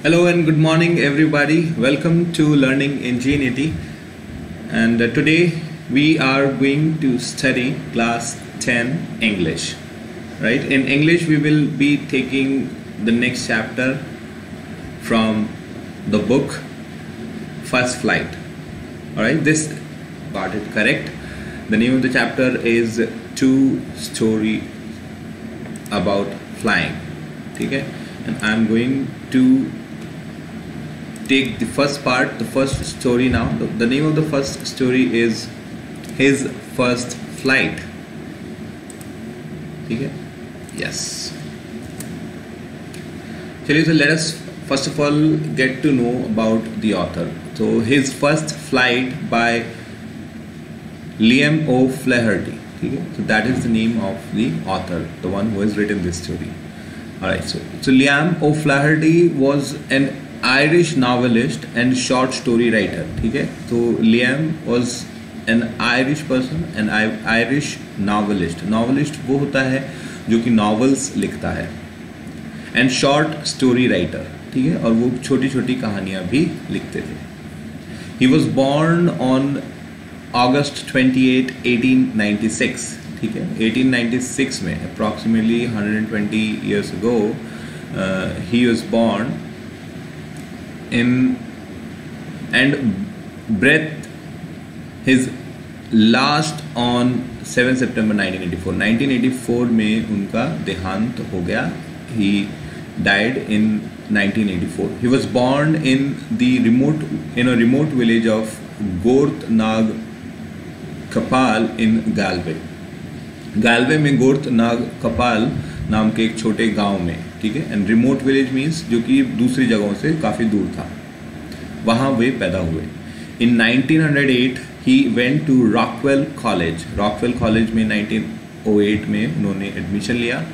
Hello and good morning, everybody. Welcome to Learning Ingenuity. And today we are going to study class 10 English. Right? In English, we will be taking the next chapter from the book First Flight. Alright, this got it correct. The name of the chapter is Two Story About Flying. Okay? And I'm going to take the first part, the first story now. The name of the first story is His First Flight. Okay? Yes. So let us first of all get to know about the author. So His First Flight by Liam O'Flaherty. Okay? So that is the name of the author, the one who has written this story. Alright, so Liam O'Flaherty was an Irish novelist and short story writer. Okay? So Liam was an Irish person, an Irish novelist. Novelist वो होता है जो कि novels लिखता है, and short story writer. ठीक है? और वो छोटी छोटी कहानियाँ भी लिखते थे. He was born on August 28, 1896. ठीक है? 1896 में approximately 120 years ago he was born in and breathed his last on 7 September 1984. 1984 में उनका देहांत हो गया. He died in 1984. He was born in a remote village of Gorth Nag Kapal in Galway. Galway में गोर्थ नाग कपाल नाम के एक छोटे गांव में. ठीक है? एंड रिमोट विलेज मीन्स जो कि दूसरी जगहों से काफ़ी दूर था, वहाँ वे पैदा हुए. In 1908 he went to Rockwell college. Rockwell college में 1908 में उन्होंने एडमिशन लिया.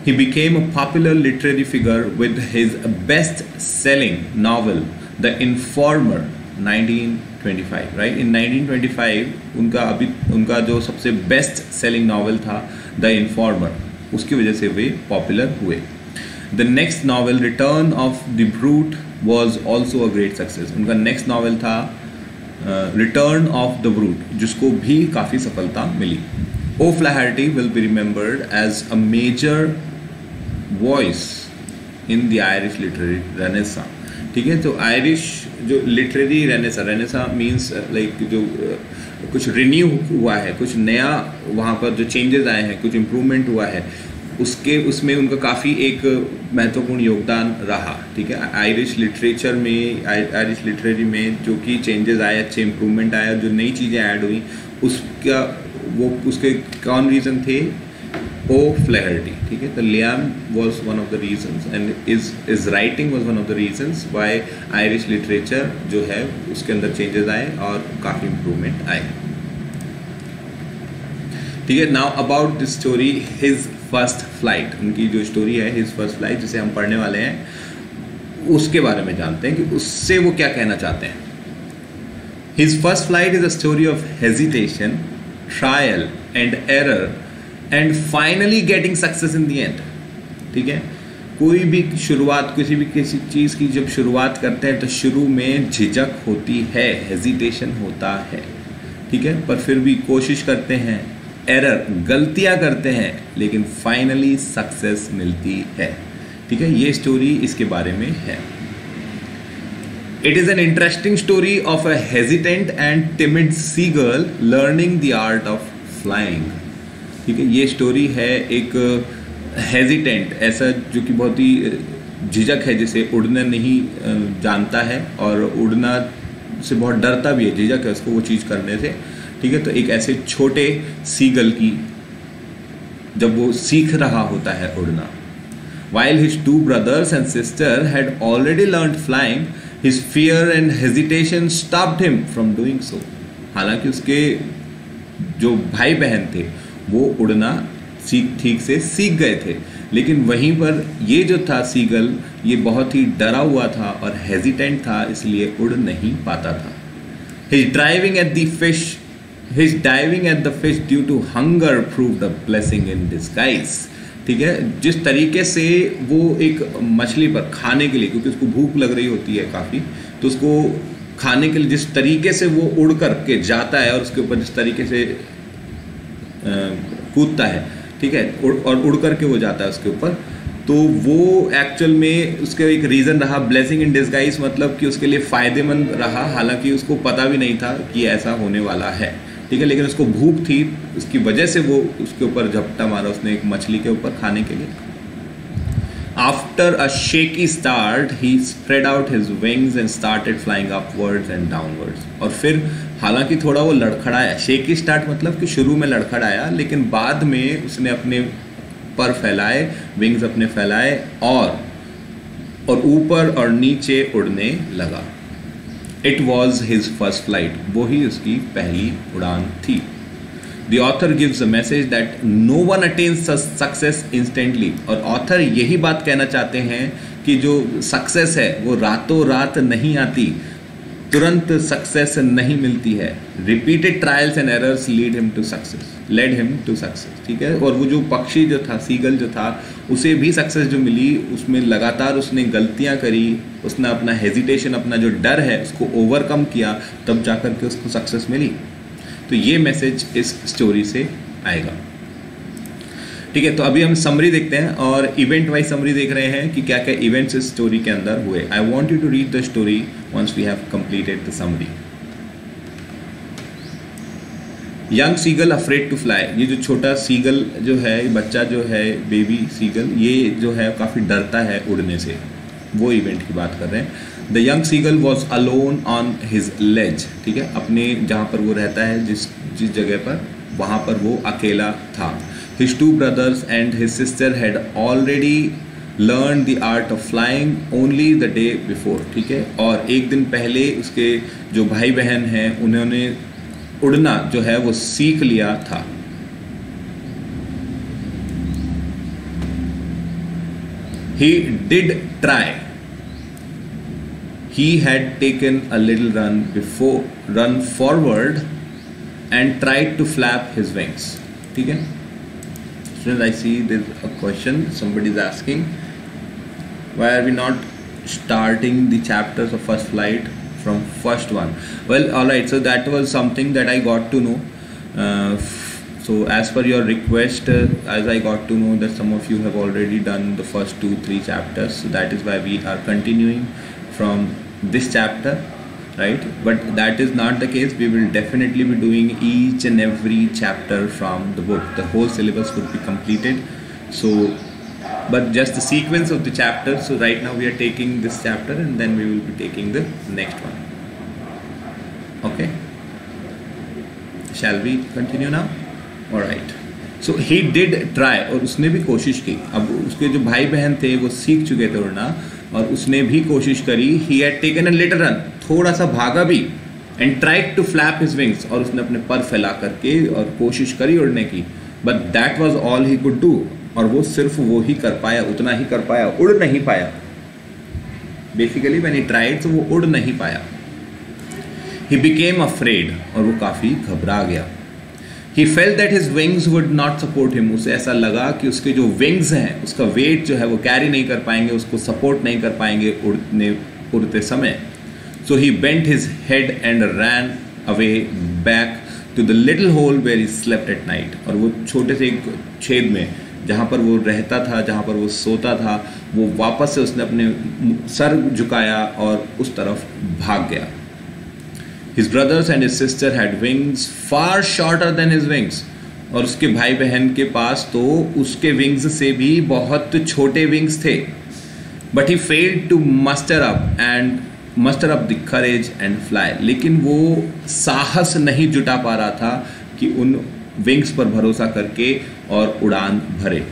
He became a popular literary figure with his best selling novel the informer 1925. Right? In 1925 उनका जो सबसे बेस्ट सेलिंग नॉवल था द इन्फॉर्मर, उसकी वजह से वे पॉपुलर हुए. The next novel return of the brute was also a great success. उनका नेक्स्ट नॉवल था रिटर्न ऑफ द ब्रूट, जिसको भी काफ़ी सफलता मिली. O'Flaherty will be remembered as a major voice in the Irish literary renaissance. ठीक है? तो Irish जो लिटरेरी रेनेसा मीन्स लाइक जो कुछ रिन्यू हुआ है, कुछ नया वहाँ पर जो चेंजेस आए हैं, कुछ इम्प्रूवमेंट हुआ है, उसमें उनका काफ़ी एक महत्वपूर्ण योगदान रहा. ठीक है? आयरिश लिटरेचर में, आयरिश लिटरेरी में जो कि चेंजेस आए, अच्छे इम्प्रूवमेंट आए, जो नई चीज़ें ऐड हुई, उसके कौन रीज़न थे? O'Flaherty. ठीक है? तो Liam was one of the reasons and his writing was one of the reasons why Irish literature जो है उसके अंदर changes आए और काफ़ी improvement आए. ठीक है? Now about this story, His First Flight. उनकी जो स्टोरी है His First Flight, जिसे हम पढ़ने वाले हैं, उसके बारे में जानते हैं कि उससे वो क्या कहना चाहते हैं. His First Flight is a story of hesitation, trial and error and finally getting success in the end. ठीक है? कोई भी शुरुआत, किसी चीज़ की जब शुरुआत करते हैं तो शुरू में झिझक होती है, हेजिटेशन होता है. ठीक है? पर फिर भी कोशिश करते हैं, एरर, गलतियां करते हैं, लेकिन फाइनली सक्सेस मिलती है. ठीक है? ये स्टोरी इसके बारे में है. It is an interesting story of a hesitant and timid seagull learning the art of flying. ठीक है? ये स्टोरी है एक हेजिटेंट, ऐसा जो कि बहुत ही झिझक है, जिसे उड़ना नहीं जानता है और उड़ना से बहुत डरता भी है, झिझक है उसको वो चीज़ करने से. ठीक है? तो एक ऐसे छोटे सीगल की जब वो सीख रहा होता है उड़ना. While his two brothers and sister had already learned flying, his fear and hesitation stopped him from doing so. हालांकि उसके जो भाई बहन थे वो उड़ना ठीक से सीख गए थे, लेकिन वहीं पर ये जो था सीगल, ये बहुत ही डरा हुआ था और हेजिटेंट था, इसलिए उड़ नहीं पाता था. His diving at the fish due to hunger proved a blessing in disguise. ठीक है, जिस तरीके से वो एक मछली पर खाने के लिए, क्योंकि उसको भूख लग रही होती है काफ़ी, तो उसको खाने के लिए जिस तरीके से वो उड़ कर के जाता है और उसके ऊपर जिस तरीके से कूदता है, ठीक है, और उड़ कर के वो जाता है उसके ऊपर, तो वो एक्चुअल में उसका एक रीज़न रहा ब्लेसिंग इन डिस्गाइज, मतलब कि उसके लिए फ़ायदेमंद रहा, हालांकि उसको पता भी नहीं था कि ऐसा होने वाला है, ठीक है, लेकिन उसको भूख थी, उसकी वजह से वो उसके ऊपर झपटा मारा उसने एक मछली के ऊपर खाने के लिए। After a shaky start he spread out his wings and started flying upwards and downwards. और फिर हालांकि थोड़ा वो लड़खड़ाया, शेकी स्टार्ट मतलब कि शुरू में लड़खड़ाया, लेकिन बाद में उसने अपने पर फैलाए, विंग्स अपने फैलाए और ऊपर और नीचे उड़ने लगा। It was his first flight, वो ही उसकी पहली उड़ान थी। The author gives a message that no one attains success instantly. और ऑथर यही बात कहना चाहते हैं कि जो सक्सेस है वो रातों रात नहीं आती, तुरंत सक्सेस नहीं मिलती है। Repeated trials and errors led him to success, ठीक है। और वो जो पक्षी जो था, सीगल जो था, उसे भी सक्सेस जो मिली, उसमें लगातार उसने गलतियां करी, उसने अपना हेजिटेशन, अपना जो डर है उसको ओवरकम किया, तब जाकर के उसको सक्सेस मिली। तो ये मैसेज इस स्टोरी से आएगा, ठीक है। तो अभी हम समरी देखते हैं और इवेंट वाइज समरी देख रहे हैं कि क्या क्या इवेंट्स इस स्टोरी के अंदर हुए। I want you to read the story once we have completed the summary. Young seagull afraid to fly. ये जो छोटा सीगल जो है, बच्चा जो है, बेबी सीगल, ये जो है काफ़ी डरता है उड़ने से, वो इवेंट की बात कर रहे हैं। The young seagull was alone on his ledge, ठीक है, अपने जहाँ पर वो रहता है, जिस जगह पर, वहाँ पर वो अकेला था। His two brothers and his sister had already learned the art of flying only the day before, ठीक है। और एक दिन पहले उसके जो भाई बहन हैं उन्होंने उड़ना जो है वो सीख लिया था। He did try. He had taken a little run forward and tried to flap his wings, ठीक है। I see there's a question somebody is asking, why are we not starting the chapters of first flight from first one? Well, all right, so that was something that I got to know. So as per your request, as I got to know that some of you have already done the first 2-3 chapters, so that is why we are continuing from this chapter, right? But that is not the case. We will definitely be doing each and every chapter from the book. The whole syllabus would be completed. So, but just the sequence of the chapters. So right now we are taking this chapter and then we will be taking the next one. Okay? Shall we continue now? All right. So he did try, और उसने भी कोशिश की। अब उसके जो भाई बहन थे वो सीख चुके थे उड़ना, और उसने भी कोशिश करी। He had taken a little run, थोड़ा सा भागा भी, and tried to flap his wings, और उसने अपने पर फैला करके और कोशिश करी उड़ने की। But that was all he could do, और वो सिर्फ वो ही कर पाया, उतना ही कर पाया, उड़ नहीं पाया। Basically when he tried, तो वो उड़ नहीं पाया। He became afraid, और वो काफ़ी घबरा गया। He felt that his wings would not support him. उसे ऐसा लगा कि उसके जो wings हैं, उसका weight जो है वो carry नहीं कर पाएंगे, उसको support नहीं कर पाएंगे उड़ते समय। So he bent his head and ran away back to the little hole where he slept at night. और वो छोटे से एक छेद में जहाँ पर वो रहता था, जहाँ पर वो सोता था, वो वापस से उसने अपने सर झुकाया और उस तरफ भाग गया। His brothers and his sister had wings far shorter than his wings. और उसके भाई बहन के पास तो उसके विंग्स से भी बहुत छोटे विंग्स थे। But he failed to muster up the courage and fly. लेकिन वो साहस नहीं जुटा पा रहा था कि उन विंग्स पर भरोसा करके और उड़ान भरे।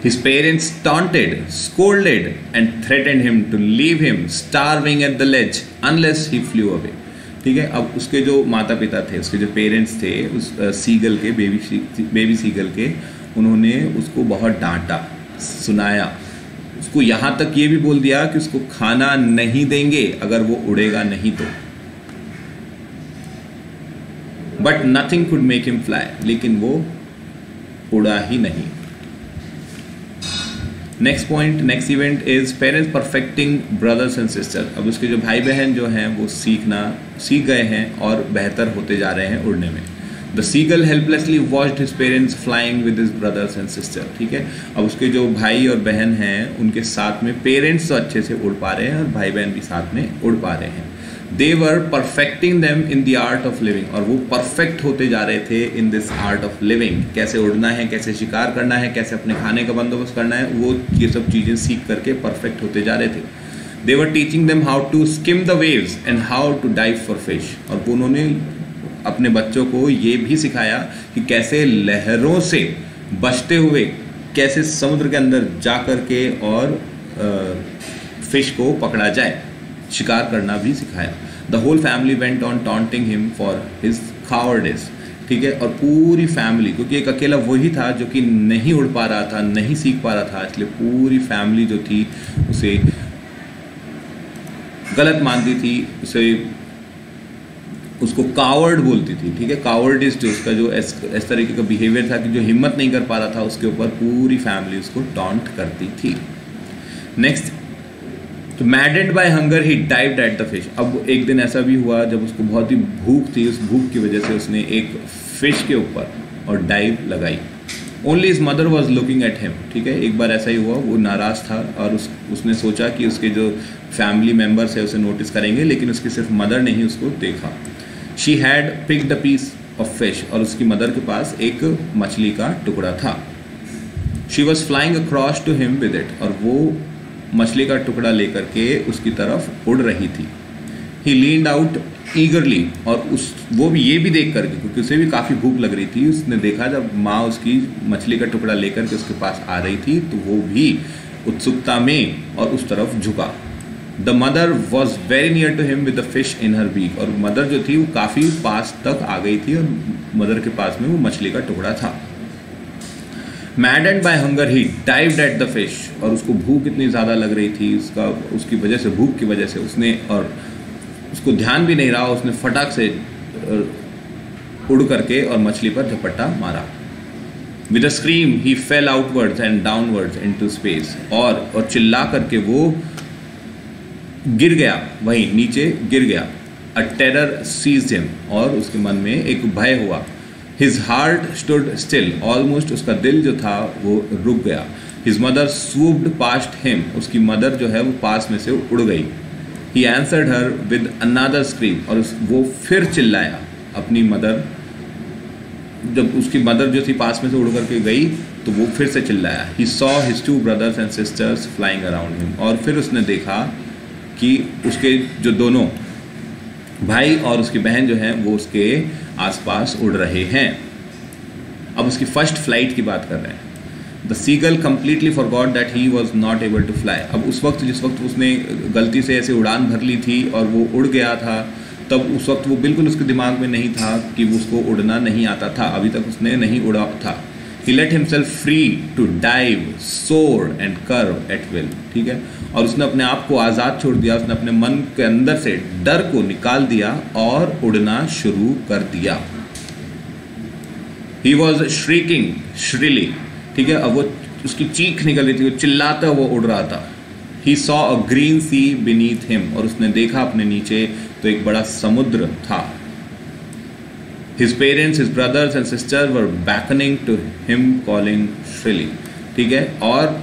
His parents taunted, scolded and threatened him to leave him starving at the ledge unless he flew away. ठीक है, अब उसके जो माता पिता थे, उसके जो पेरेंट्स थे, उस सीगल के, बेबी सीगल के, उन्होंने उसको बहुत डांटा, सुनाया, उसको यहाँ तक ये भी बोल दिया कि उसको खाना नहीं देंगे अगर वो उड़ेगा नहीं तो। But nothing could make him fly. लेकिन वो उड़ा ही नहीं। Next point, next event is parents perfecting brothers and sister. अब उसके जो भाई बहन जो हैं वो सीख गए हैं और बेहतर होते जा रहे हैं उड़ने में। The seagull helplessly watched his parents flying with his brothers and sister. ठीक है, अब उसके जो भाई और बहन हैं उनके साथ में पेरेंट्स तो अच्छे से उड़ पा रहे हैं और भाई बहन भी साथ में उड़ पा रहे हैं। They were perfecting them in the art of living, और वो परफेक्ट होते जा रहे थे in this art of living. कैसे उड़ना है, कैसे शिकार करना है, कैसे अपने खाने का बंदोबस्त करना है, वो ये सब चीज़ें सीख करके परफेक्ट होते जा रहे थे। They were teaching them how to skim the waves and how to dive for fish, और उन्होंने अपने बच्चों को ये भी सिखाया कि कैसे लहरों से बचते हुए कैसे समुद्र के अंदर जा कर के और फिश को पकड़ा जाए, शिकार करना भी सिखाया। The whole family went on taunting him for his cowardice. ठीक है, और पूरी फैमिली, क्योंकि एक अकेला वही था जो कि नहीं उड़ पा रहा था, नहीं सीख पा रहा था, इसलिए पूरी फैमिली जो थी उसे गलत मानती थी, उसको कावर्ड बोलती थी। ठीक है, कावर्डिस जो उसका जो इस तरीके का बिहेवियर था कि जो हिम्मत नहीं कर पा रहा था, उसके ऊपर पूरी फैमिली उसको टॉन्ट करती थी। नेक्स्ट, तो maddened by hunger he dived at the fish. अब एक दिन ऐसा भी हुआ जब उसको बहुत ही भूख थी, उस भूख की वजह से उसने एक फिश के ऊपर और डाइव लगाई। Only his mother was looking at him. ठीक है, एक बार ऐसा ही हुआ, वो नाराज़ था और उसने सोचा कि उसके जो फैमिली मेम्बर्स है उसे नोटिस करेंगे, लेकिन उसकी सिर्फ मदर ने ही उसको देखा। She had picked a piece of fish, और उसकी मदर के पास एक मछली का टुकड़ा था। She was flying across to him with it, और वो मछली का टुकड़ा लेकर के उसकी तरफ उड़ रही थी। ही लीन्ड आउट ईगरली, और वो भी ये भी देख करके, क्योंकि उसे भी काफ़ी भूख लग रही थी, उसने देखा जब माँ उसकी मछली का टुकड़ा लेकर के उसके पास आ रही थी तो वो भी उत्सुकता में और उस तरफ झुका। The mother was very near to him with the fish in her beak, और मदर जो थी वो काफ़ी पास तक आ गई थी और मदर के पास में वो मछली का टुकड़ा था। Maddened by hunger he dived at the fish, और उसको भूख इतनी ज़्यादा लग रही थी, उसकी वजह से, भूख की वजह से उसने, और उसको ध्यान भी नहीं रहा, उसने फटाक से उड़ करके और मछली पर झपट्टा मारा। With a scream he fail outwards and downwards into space, और चिल्ला करके वो गिर गया, वहीं नीचे गिर गया। अ टेरर सीज्ड हिम, और उसके मन में एक भय हुआ। His heart stood still, almost उसका दिल जो था वो रुक गया। हिज मदर स्वूप्ड पास्ट हिम, उसकी मदर जो है वो पास में से उड़ गई। He answered her with another scream, और वो फिर चिल्लाया अपनी मदर। जब उसकी मदर जो थी पास में से उड़ करके गई तो वो फिर से चिल्लाया। He saw his two brothers and sisters flying around him, और फिर उसने देखा कि उसके जो दोनों भाई और उसकी बहन जो हैं वो उसके आसपास उड़ रहे हैं। अब उसकी फर्स्ट फ्लाइट की बात कर रहे हैं। The seagull completely forgot that he was not able to fly. अब उस वक्त, जिस वक्त उसने गलती से ऐसे उड़ान भर ली थी और वो उड़ गया था, तब उस वक्त वो बिल्कुल उसके दिमाग में नहीं था कि उसको उड़ना नहीं आता था, अभी तक उसने नहीं उड़ा था। He let himself free to dive, soar and curve at will. ठीक है, और उसने अपने आप को आज़ाद छोड़ दिया, उसने अपने मन के अंदर से डर को निकाल दिया और उड़ना शुरू कर दिया। He was shrieking shrilly. ठीक है, अब वो उसकी चीख निकल रही थी, वो चिल्लाता वो उड़ रहा था। He saw a green sea beneath him, और उसने देखा अपने नीचे तो एक बड़ा समुद्र था। His parents, his brothers and sisters were beckoning to him, calling shrilly. ठीक है, और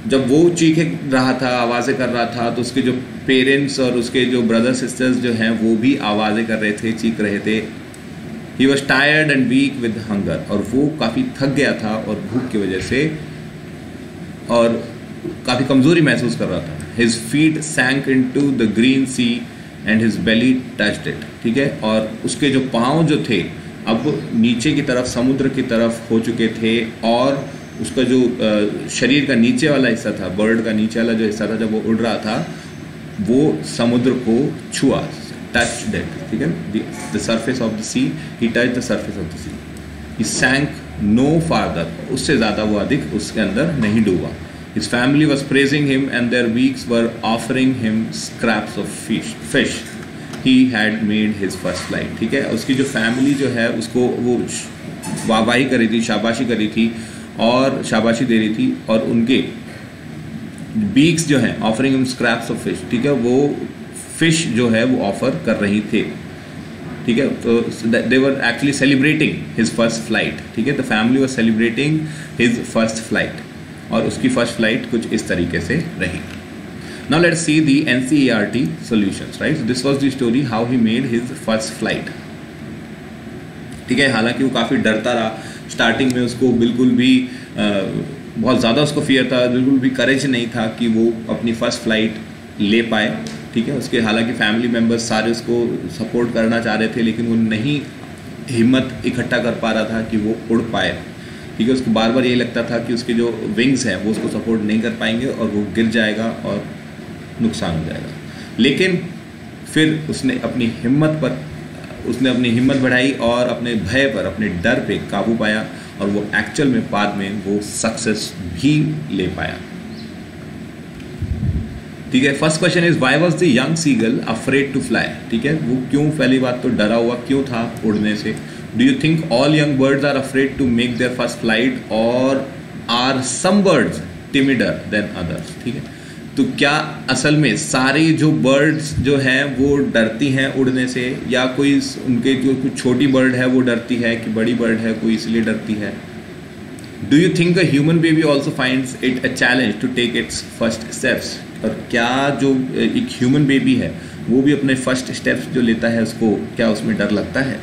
जब वो चीख रहा था, आवाज़ें कर रहा था, तो उसके जो पेरेंट्स और उसके जो ब्रदर सिस्टर्स जो हैं वो भी आवाज़ें कर रहे थे, चीख रहे थे। He was tired and weak with hunger, और वो काफ़ी थक गया था और भूख की वजह से, और काफ़ी कमज़ोरी महसूस कर रहा था। His feet sank into the green sea and his belly touched it. ठीक है, और उसके जो पाँव जो थे अब नीचे की तरफ, समुद्र की तरफ हो चुके थे, और उसका जो शरीर का नीचे वाला हिस्सा था, बर्ड का नीचे वाला जो हिस्सा था, जब वो उड़ रहा था वो समुद्र को छुआ, touched it. ठीक है, the surface of the sea, he touched the surface of the sea. He sank no farther, उससे ज़्यादा वो अधिक उसके अंदर नहीं डूबा। His family was praising him and their beaks were offering him scraps of fish. He had made his first flight. ठीक है, उसकी जो फैमिली जो है उसको वो वाहवाही करी थी, शाबाशी करी थी और शाबाशी दे रही थी, और उनके बीक्स जो हैं offering him scraps of fish, ठीक है, वो फिश जो है वो ऑफर कर रही थे, ठीक है। तो they were actually celebrating his first flight, ठीक है, the family was celebrating his first flight, और उसकी फर्स्ट फ्लाइट कुछ इस तरीके से रही। Now let's see the NCERT solutions, right. This was the story how he made his first flight, ठीक है। हालांकि वो काफ़ी डरता रहा, स्टार्टिंग में उसको बिल्कुल भी बहुत ज़्यादा उसको फियर था, बिल्कुल भी करेज नहीं था कि वो अपनी फ़र्स्ट फ्लाइट ले पाए, ठीक है। उसके हालांकि फैमिली मेम्बर्स सारे उसको सपोर्ट करना चाह रहे थे, लेकिन वो नहीं हिम्मत इकट्ठा कर पा रहा था कि वो उड़ पाए, ठीक है। उसको बार बार यही लगता था कि उसके जो विंग्स हैं वो उसको सपोर्ट नहीं कर पाएंगे और वो गिर जाएगा और नुकसान हो जाएगा। लेकिन फिर उसने अपनी हिम्मत बढ़ाई और अपने भय पर, अपने डर पे काबू पाया, और वो एक्चुअल में बाद में वो सक्सेस भी ले पाया, ठीक है। First question is why was the young seagull afraid to fly, ठीक है। वो क्यों, पहली बात तो डरा हुआ क्यों था उड़ने से। Do you think all young birds are afraid to make their first flight, और are some birds timider than others, ठीक है। तो क्या असल में सारी जो बर्ड्स जो हैं वो डरती हैं उड़ने से, या कोई उनके जो कुछ छोटी बर्ड है वो डरती है, कि बड़ी बर्ड है कोई इसलिए डरती है। Do you think a human baby also finds it a challenge to take its first steps, और क्या जो एक ह्यूमन बेबी है वो भी अपने फर्स्ट स्टेप्स जो लेता है उसको क्या उसमें डर लगता है,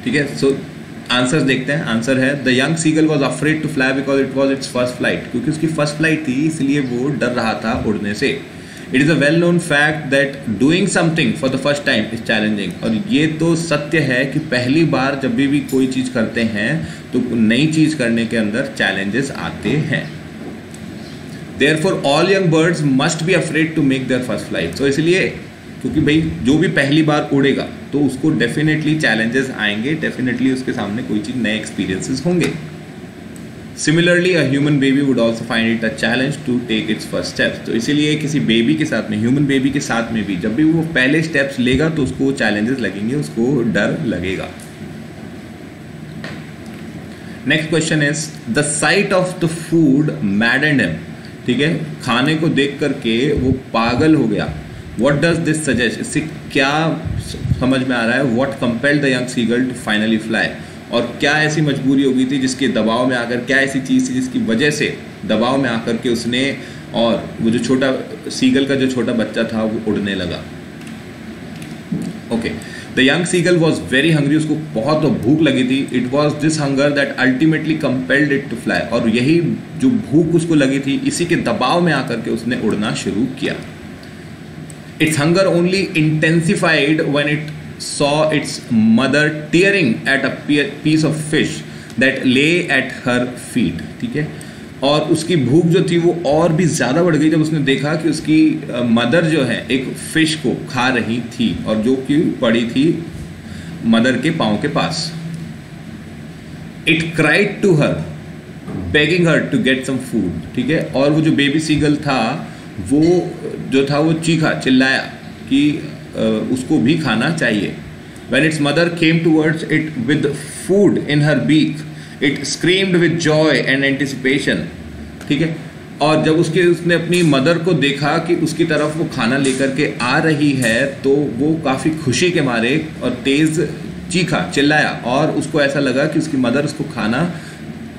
ठीक है। सो आंसर्स देखते हैं। आंसर है the young seagull was afraid to fly because it was its first flight, क्योंकि उसकी फर्स्ट फ्लाइट थी इसलिए वो डर रहा था उड़ने से। It is a well known fact that doing something for the first time is challenging, और ये तो सत्य है कि पहली बार जब भी कोई चीज़ करते हैं तो नई चीज़ करने के अंदर चैलेंजेस आते हैं। Therefore all young birds must be afraid to make their first flight. तो इसलिए क्योंकि भाई जो भी पहली बार उड़ेगा तो उसको डेफिनेटली चैलेंजेस आएंगे, डेफिनेटली उसके सामने कोई चीज़ नए एक्सपीरियंसेस होंगे। Similarly a human baby would also find it a challenge to take its first steps. तो इसीलिए किसी बेबी के साथ में, ह्यूमन बेबी के साथ में भी जब भी वो पहले स्टेप्स लेगा तो उसको चैलेंजेस लगेंगे, उसको डर लगेगा। Next question is the site of the food मैडेंड him, ठीक है। खाने को देख करके वो पागल हो गया। What does this suggest? इससे क्या समझ में आ रहा है? What compelled the young seagull to finally fly? और क्या ऐसी मजबूरी हो गई थी जिसके दबाव में आकर, क्या ऐसी चीज़ थी जिसकी वजह से दबाव में आकर के उसने, और वो जो छोटा सीगल का जो छोटा बच्चा था वो उड़ने लगा। Okay, the young seagull was very hungry, उसको बहुत भूख लगी थी। It was this hunger that ultimately compelled it to fly, और यही जो भूख उसको लगी थी इसी के दबाव में आकर के उसने उड़ना शुरू किया। Its hunger only intensified when it saw its mother tearing at a piece of fish that lay at her feet, ठीक है। और उसकी भूख जो थी वो और भी ज़्यादा बढ़ गई जब उसने देखा कि उसकी मदर जो है एक फ़िश को खा रही थी, और जो कि पड़ी थी मदर के पाँव के पास। It cried to her, begging her to get some food, ठीक है। और वो जो बेबी सीगल था वो जो था वो चीखा, चिल्लाया कि उसको भी खाना चाहिए। When its mother came towards it with food in her beak, it screamed with joy and anticipation, ठीक है। और जब उसने अपनी मदर को देखा कि उसकी तरफ वो खाना लेकर के आ रही है तो वो काफ़ी खुशी के मारे और तेज़ चीखा, चिल्लाया, और उसको ऐसा लगा कि उसकी मदर उसको खाना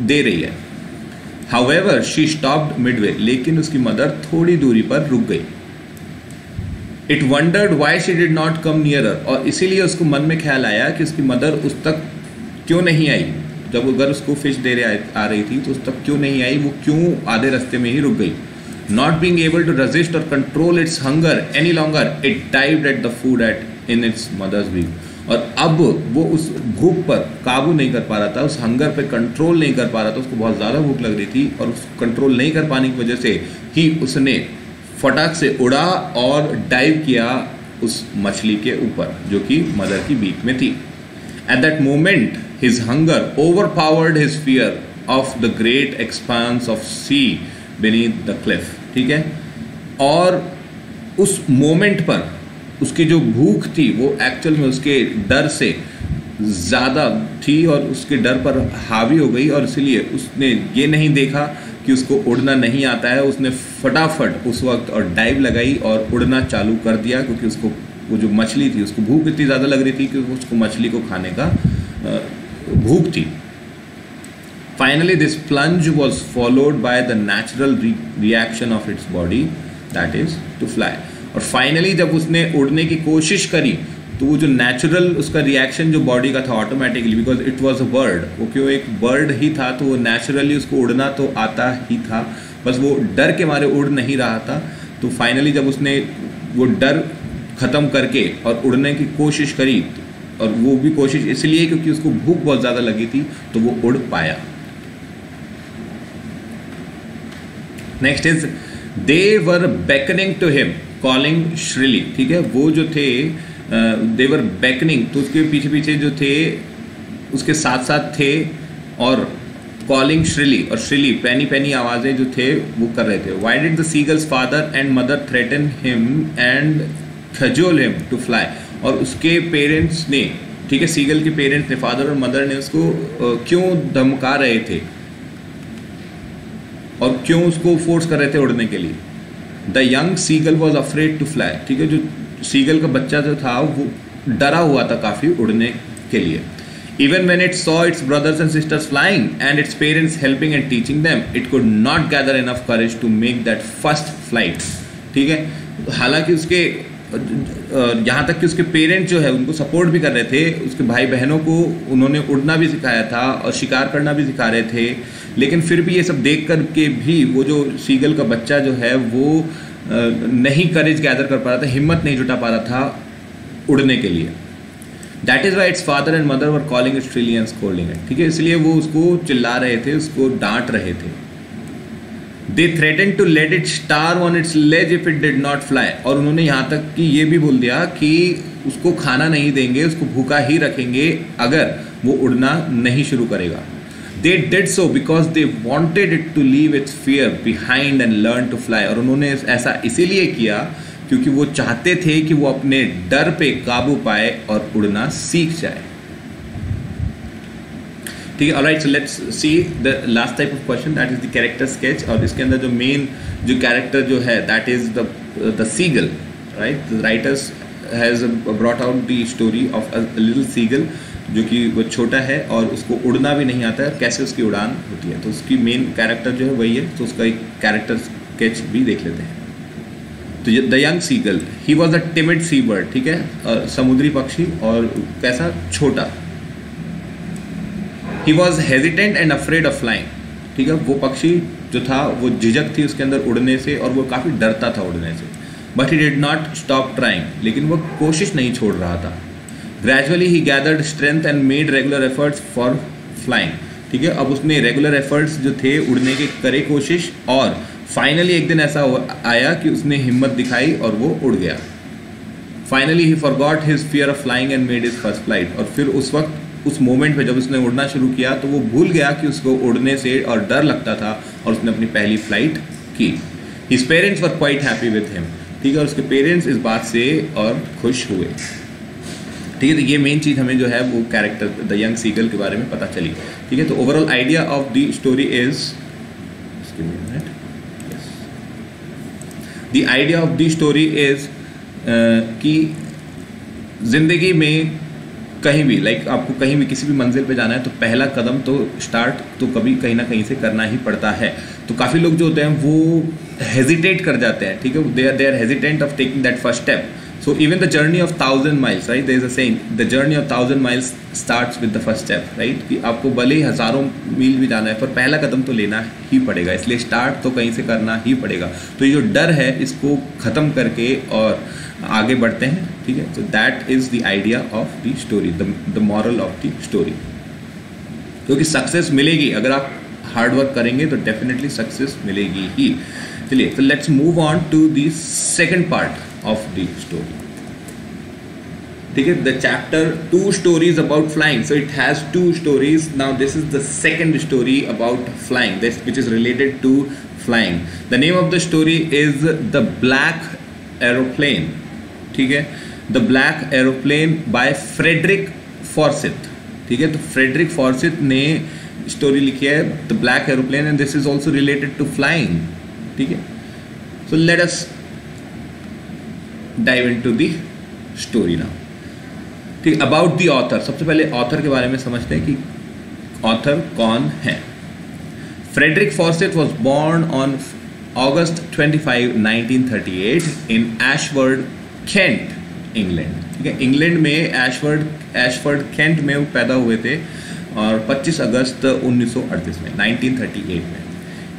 दे रही है। However, she stopped midway, लेकिन उसकी मदर थोड़ी दूरी पर रुक गई। It wondered why she did not come nearer, और इसीलिए उसको मन में ख्याल आया कि उसकी मदर उस तक क्यों नहीं आई। जब अगर उसको फिश दे रहे आ रही थी तो उस तक क्यों नहीं आई, वो क्यों आधे रास्ते में ही रुक गई। Not being able to resist or control its hunger any longer, it dived at the food in its mother's beak. और अब वो उस भूख पर काबू नहीं कर पा रहा था, उस हंगर पे कंट्रोल नहीं कर पा रहा था, उसको बहुत ज़्यादा भूख लग रही थी, और उस कंट्रोल नहीं कर पाने की वजह से ही उसने फटाक से उड़ा और डाइव किया उस मछली के ऊपर जो कि मदर की बीक में थी। At that moment his hunger overpowered his fear of the great expanse of sea beneath the cliff, ठीक है। और उस मोमेंट पर उसकी जो भूख थी वो एक्चुअल में उसके डर से ज़्यादा थी और उसके डर पर हावी हो गई, और इसलिए उसने ये नहीं देखा कि उसको उड़ना नहीं आता है, उसने फटाफट उस वक्त और डाइव लगाई और उड़ना चालू कर दिया, क्योंकि उसको वो जो मछली थी उसको भूख इतनी ज़्यादा लग रही थी कि उसको मछली को खाने का भूख थी. Finally, this plunge was followed by the natural reaction of its body, that is to fly. और फाइनली जब उसने उड़ने की कोशिश करी तो वो जो नेचुरल उसका रिएक्शन जो बॉडी का था automatically, because it was a bird, वो क्यों एक बर्ड ही था तो वो नेचुरली उसको उड़ना तो आता ही था, बस वो डर के मारे उड़ नहीं रहा था. तो फाइनली जब उसने वो डर ख़त्म करके और उड़ने की कोशिश करी, और वो भी कोशिश इसलिए क्योंकि उसको भूख बहुत ज़्यादा लगी थी, तो वो उड़ पाया. Next is they were beckoning to him calling shrilly. ठीक है, वो जो थे दे वर beckoning, तो उसके पीछे पीछे जो थे उसके साथ साथ थे, और कॉलिंग श्रिली, और श्रिली पैनी पैनी आवाज़ें जो थे वो कर रहे थे. Why did the seagull's father and mother threaten him and cajole him to fly. और उसके पेरेंट्स ने, ठीक है, सीगल के पेरेंट्स ने, फादर और मदर ने उसको क्यों धमका रहे थे और क्यों उसको फोर्स कर रहे थे उड़ने के लिए. The young seagull was afraid to fly. ठीक है, जो सीगल का बच्चा जो था वो डरा हुआ था काफ़ी उड़ने के लिए. Even when it saw its brothers and sisters flying and its parents helping and teaching them, it could not gather enough courage to make that first flight. ठीक है, हालांकि उसके यहाँ तक कि उसके पेरेंट्स जो है उनको सपोर्ट भी कर रहे थे, उसके भाई बहनों को उन्होंने उड़ना भी सिखाया था और शिकार करना भी सिखा रहे थे, लेकिन फिर भी ये सब देख कर के भी वो जो सीगल का बच्चा जो है वो नहीं करेज गैदर कर पा रहा था, हिम्मत नहीं जुटा पा रहा था उड़ने के लिए. That is why its father and mother were calling it shrilly and scolding it. ठीक है, इसलिए वो उसको चिल्ला रहे थे, उसको डांट रहे थे. They threatened to let it starve on its ledge if it did not fly. और उन्होंने यहाँ तक कि ये भी बोल दिया कि उसको खाना नहीं देंगे, उसको भूखा ही रखेंगे अगर वो उड़ना नहीं शुरू करेगा. They did so because they wanted it to leave its fear behind and learn to fly. और उन्होंने ऐसा इसीलिए किया क्योंकि वो चाहते थे कि वो अपने डर पे काबू पाए और उड़ना सीख जाए. ठीक है, alright, so let's see the last type of question, that is the character sketch. और इसके अंदर जो मेन जो कैरेक्टर जो है that is the seagull, right. The writers has brought out the story of a little seagull, जो कि वो छोटा है और उसको उड़ना भी नहीं आता है, कैसे उसकी उड़ान होती है. तो उसकी मेन कैरेक्टर जो है वही है, तो उसका एक कैरेक्टर स्केच भी देख लेते हैं. तो the young seagull, he was a timid sea bird. ठीक है, समुद्री पक्षी, और कैसा, छोटा. He was hesitant and afraid of flying. ठीक है, वो पक्षी जो था वो झिझक थी उसके अंदर उड़ने से और वो काफ़ी डरता था उड़ने से. But he did not stop trying. लेकिन वो कोशिश नहीं छोड़ रहा था. Gradually he gathered strength and made regular efforts for flying. ठीक है, अब उसने रेगुलर एफर्ट्स जो थे उड़ने के करे कोशिश, और फाइनली एक दिन ऐसा आया कि उसने हिम्मत दिखाई और वो उड़ गया. Finally he forgot his fear of flying and made his first flight. और फिर उस वक्त उस मोमेंट पे जब उसने उड़ना शुरू किया तो वो भूल गया कि उसको उड़ने से और डर लगता था, और उसने अपनी पहली फ्लाइट की. His parents were quite happy with him. ठीक है, और उसके पेरेंट्स इस बात से और खुश हुए. ठीक है, तो ये मेन चीज़ हमें जो है वो कैरेक्टर द यंग सीगल के बारे में पता चली. ठीक है, तो overall idea of the story is, the idea of the story is कि ज़िंदगी में कहीं भी, लाइक आपको कहीं भी किसी भी मंजिल पे जाना है तो पहला कदम तो स्टार्ट तो कभी कहीं ना कहीं से करना ही पड़ता है. तो काफ़ी लोग जो होते हैं वो हेजिटेट कर जाते हैं. ठीक है, they are hesitant of taking that first step. So even the journey of 1000 miles, right, there is a saying, the journey of 1000 miles starts with the first step. Right, कि आपको भले ही हज़ारों मील भी जाना है पर पहला कदम तो लेना ही पड़ेगा, इसलिए स्टार्ट तो कहीं से करना ही पड़ेगा. तो ये जो डर है इसको ख़त्म करके और आगे बढ़ते हैं. ठीक है, so that is the idea of the story, the moral of the story. क्योंकि सक्सेस मिलेगी अगर आप हार्ड वर्क करेंगे तो डेफिनेटली सक्सेस मिलेगी ही. चलिए, so let's move on to the second part of the story. ठीक है, the chapter 2 stories about flying. So it has 2 stories. Now this is the second story about flying, this which is related to flying. The name of the story is The Black Aeroplane. ठीक है, the black aeroplane by Frederick Forsyth. ठीक है। तो Frederick Forsyth ने story लिखी है the black aeroplane and this is also related to flying, ठीक है। So let us dive into the story now, ठीक। अबाउट द ऑथर, सबसे पहले ऑथर के बारे में समझते हैं कि ऑथर कौन है। Frederick Forsyth was born on August 25, 1938 in Ashford, Kent, England, ठीक है। इंग्लैंड में एशफर्ड कैंट में वो पैदा हुए थे और 25 अगस्त 1938 में 1938 में।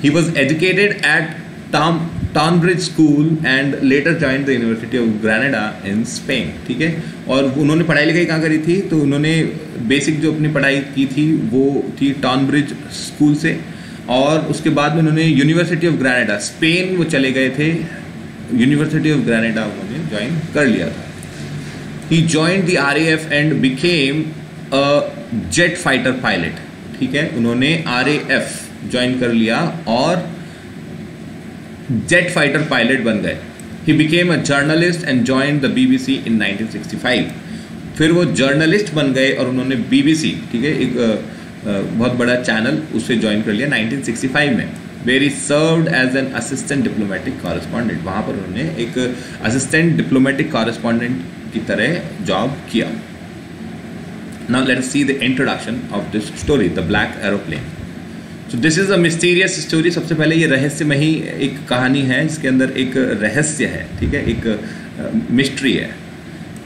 He was educated at Tonbridge school and later joined the university of Granada in Spain, ठीक है। और उन्होंने पढ़ाई लिखाई कहाँ करी थी, तो उन्होंने बेसिक जो अपनी पढ़ाई की थी वो थी टॉनब्रिज स्कूल से, और उसके बाद में उन्होंने यूनिवर्सिटी ऑफ ग्रेनाडा, स्पेन वो चले गए थे, यूनिवर्सिटी ऑफ ग्रेनाडा उन्होंने ज्वाइन कर लिया था। He joined the RAF and became a jet fighter pilot, ठीक है। उन्होंने RAF ज्वाइन कर लिया और जेट फाइटर पायलट बन गए। ही became a journalist and joined the BBC इन 1965। फिर वो जर्नलिस्ट बन गए और उन्होंने BBC, ठीक है, एक बहुत बड़ा चैनल, उससे ज्वाइन कर लिया 1965 में। Were he served as an assistant diplomatic correspondent, वहाँ पर उन्होंने एक असिस्टेंट डिप्लोमेटिक कॉरेस्पॉन्डेंट की तरह जॉब किया। Now let us see the introduction of this story the black aeroplane. So this is a mysterious story. सबसे पहले ये रहस्यमयी एक कहानी है, इसके अंदर एक रहस्य है, ठीक है, एक मिस्ट्री है।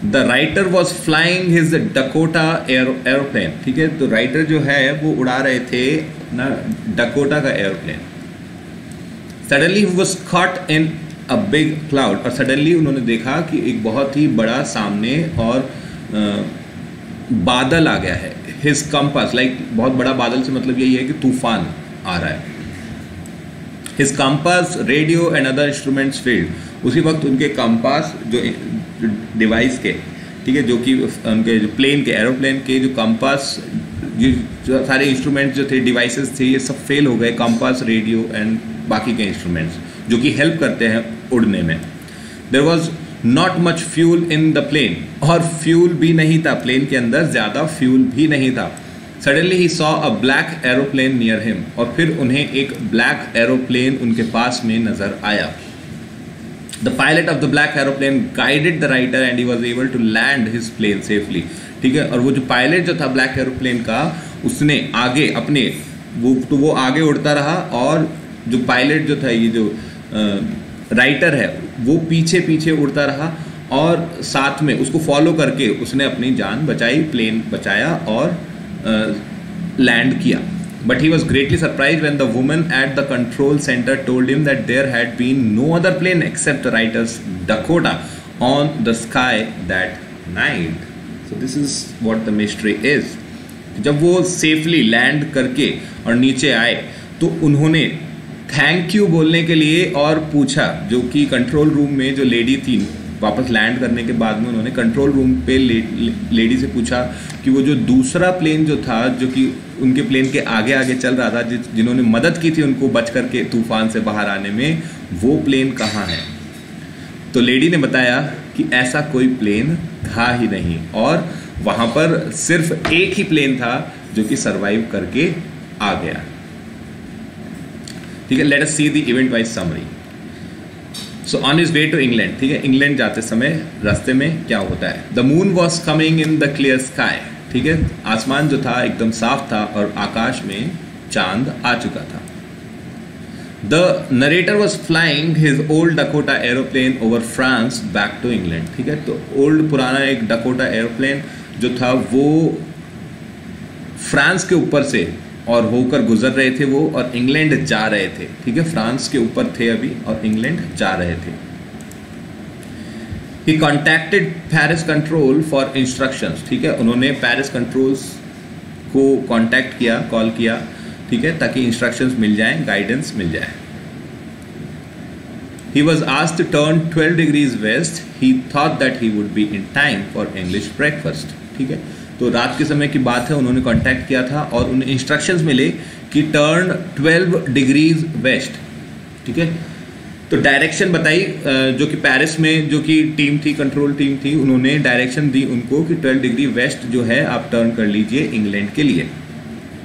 The writer was flying his Dakota aeroplane, ठीक है। तो राइटर जो है वो उड़ा रहे थे ना डकोटा का aeroplane. Suddenly he was caught in a big cloud, और सडनली उन्होंने देखा कि एक बहुत ही बड़ा सामने और बादल आ गया है। हिज कंपास, लाइक बहुत बड़ा बादल से मतलब यही है कि तूफान आ रहा है। His compass, radio and other instruments failed. उसी वक्त उनके कंपास जो डिवाइस के, ठीक है, जो कि उनके जो प्लेन के एरोप्लेन के जो कंपास, जो सारे इंस्ट्रूमेंट्स जो थे, डिवाइसेस थे, ये सब फेल हो गए। कंपास, रेडियो एंड बाकी के इंस्ट्रूमेंट्स जो कि हेल्प करते हैं उड़ने में। There was not much fuel in the plane, और फ्यूल भी नहीं था प्लेन के अंदर, ज़्यादा फ्यूल भी नहीं था। Suddenly he saw a black aeroplane near him, और फिर उन्हें एक ब्लैक एरोप्लेन उनके पास में नजर आया। The pilot of the black aeroplane guided the writer and he was able to land his plane safely, ठीक है। और वो जो पायलट जो था ब्लैक एरोप्लेन का, उसने आगे अपने वो आगे उड़ता रहा, और जो पायलट जो था, ये जो राइटर है, वो पीछे पीछे उड़ता रहा, और साथ में उसको फॉलो करके उसने अपनी जान बचाई, प्लेन बचाया और लैंड किया। But he was greatly surprised when the woman at the control center told him that there had been no other plane except the writer's Dakota on the sky that night. So this is what the mystery is. जब वो safely land करके और नीचे आए तो उन्होंने thank you बोलने के लिए और पूछा, जो कि कंट्रोल रूम में जो लेडी थी, वापस लैंड करने के बाद में उन्होंने कंट्रोल रूम पे लेडी से पूछा कि वो जो दूसरा प्लेन जो था, जो कि उनके प्लेन के आगे आगे चल रहा था, जिन्होंने मदद की थी उनको बच करके तूफान से बाहर आने में, वो प्लेन कहाँ है। तो लेडी ने बताया कि ऐसा कोई प्लेन था ही नहीं, और वहाँ पर सिर्फ एक ही प्लेन था जो कि सरवाइव करके आ गया, ठीक है। Let us see the event wise summary. So on his way to England, ठीक है, इंग्लैंड जाते समय रास्ते में क्या होता है। The moon was coming in the clear sky, ठीक है, आसमान जो था एकदम साफ था और आकाश में चांद आ चुका था। The narrator was flying his old Dakota aeroplane over France back to England, ठीक है। तो ओल्ड पुराना एक डकोटा एरोप्लेन जो था वो फ्रांस के ऊपर से और होकर गुजर रहे थे वो, और इंग्लैंड जा रहे थे, ठीक है। फ्रांस के ऊपर थे अभी और इंग्लैंड जा रहे थे। He contacted Paris Control for instructions, ठीक है, उन्होंने पेरिस कंट्रोल्स को कांटेक्ट किया, कॉल किया, ठीक है, ताकि इंस्ट्रक्शंस मिल जाएं, गाइडेंस मिल जाए। He was asked to turn 12 degrees west. He thought that he would be in time for English breakfast, ठीक है। तो रात के समय की बात है, उन्होंने कांटेक्ट किया था और उन्हें इंस्ट्रक्शंस मिले कि टर्न 12 डिग्रीज वेस्ट, ठीक है। तो डायरेक्शन बताई जो कि पेरिस में जो कि टीम थी, कंट्रोल टीम थी, उन्होंने डायरेक्शन दी उनको कि 12 डिग्री वेस्ट जो है आप टर्न कर लीजिए इंग्लैंड के लिए,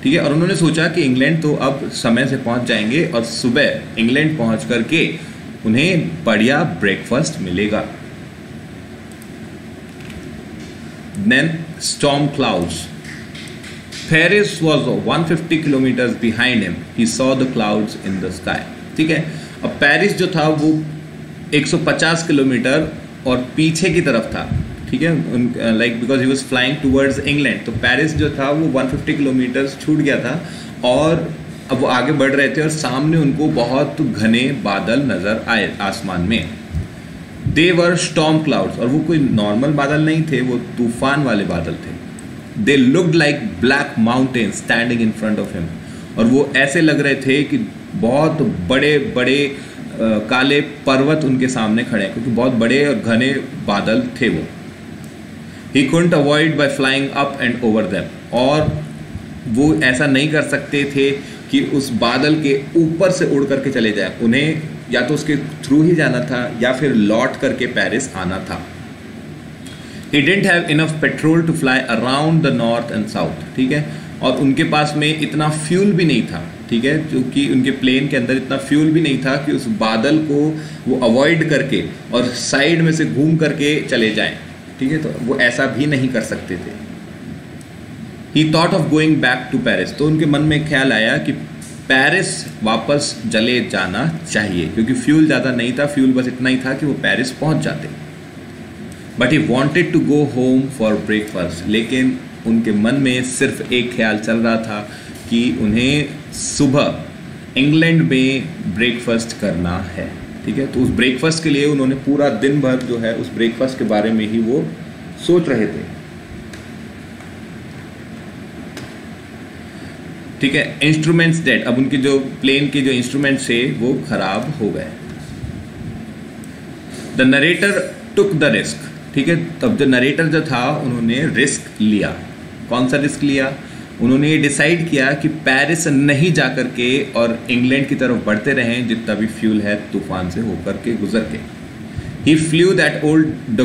ठीक है। और उन्होंने सोचा कि इंग्लैंड तो अब समय से पहुंच जाएंगे और सुबह इंग्लैंड पहुंच करके उन्हें बढ़िया ब्रेकफास्ट मिलेगा। Then storm clouds. Paris was 150 kilometers behind him. He saw the clouds in the sky. ठीक है। अब पेरिस जो था वो 150 किलोमीटर और पीछे की तरफ था, ठीक है, like because he was flying towards England. तो पेरिस जो था वो 150 किलोमीटर छूट गया था और अब वो आगे बढ़ रहे थे और सामने उनको बहुत घने बादल नजर आए आसमान में। दे वर स्टॉर्म क्लाउड्स, और वो कोई नॉर्मल बादल नहीं थे, वो तूफान वाले बादल थे। They looked like black mountain standing in front of him, और वो ऐसे लग रहे थे कि बहुत बड़े बड़े काले पर्वत उनके सामने खड़े हैं, क्योंकि बहुत बड़े और घने बादल थे वो। He couldn't avoid by flying up and over them, और वो ऐसा नहीं कर सकते थे कि उस बादल के ऊपर से उड़ करके चले जाए, उन्हें या तो उसके थ्रू ही जाना था या फिर लौट करके पेरिस आना था। He didn't have enough petrol to fly around the north and south, ठीक है, और उनके पास में इतना फ्यूल भी नहीं था, ठीक है, क्योंकि उनके प्लेन के अंदर इतना फ्यूल भी नहीं था कि उस बादल को वो अवॉइड करके और साइड में से घूम करके चले जाएं, ठीक है, तो वो ऐसा भी नहीं कर सकते थे। He thought of going back to Paris, तो उनके मन में ख्याल आया कि पेरिस वापस चले जाना चाहिए, क्योंकि फ्यूल ज़्यादा नहीं था, फ्यूल बस इतना ही था कि वो पेरिस पहुंच जाते। But he wanted to go home for breakfast, लेकिन उनके मन में सिर्फ एक ख्याल चल रहा था कि उन्हें सुबह इंग्लैंड में ब्रेकफास्ट करना है, ठीक है। तो उस ब्रेकफास्ट के लिए उन्होंने पूरा दिन भर जो है उस ब्रेकफास्ट के बारे में ही वो सोच रहे थे, ठीक है। इंस्ट्रूमेंट्स डेड, अब उनके जो प्लेन के जो इंस्ट्रूमेंट्स थे वो खराब हो गए। The narrator took the risk, ठीक है। तब जो नरेटर जो था उन्होंने रिस्क लिया। कौन सा रिस्क लिया? उन्होंने ये डिसाइड किया कि पेरिस नहीं जा करके और इंग्लैंड की तरफ बढ़ते रहें जितना भी फ्यूल है तूफान से होकर के गुजर के। He flew that old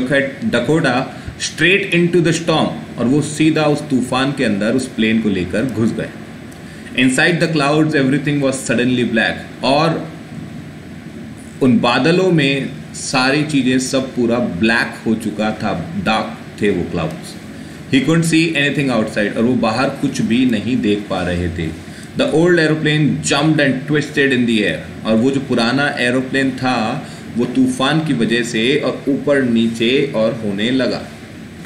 Dakota straight into the storm, और वो सीधा उस तूफान के अंदर उस प्लेन को लेकर घुस गए। Inside the clouds everything was suddenly black, और उन बादलों में सारी चीज़ें सब पूरा ब्लैक हो चुका था, डार्क थे वो clouds. He couldn't see anything outside, और वो बाहर कुछ भी नहीं देख पा रहे थे। The old aeroplane jumped and twisted in the air, और वो जो पुराना एरोप्लेन था वो तूफान की वजह से और ऊपर नीचे और होने लगा।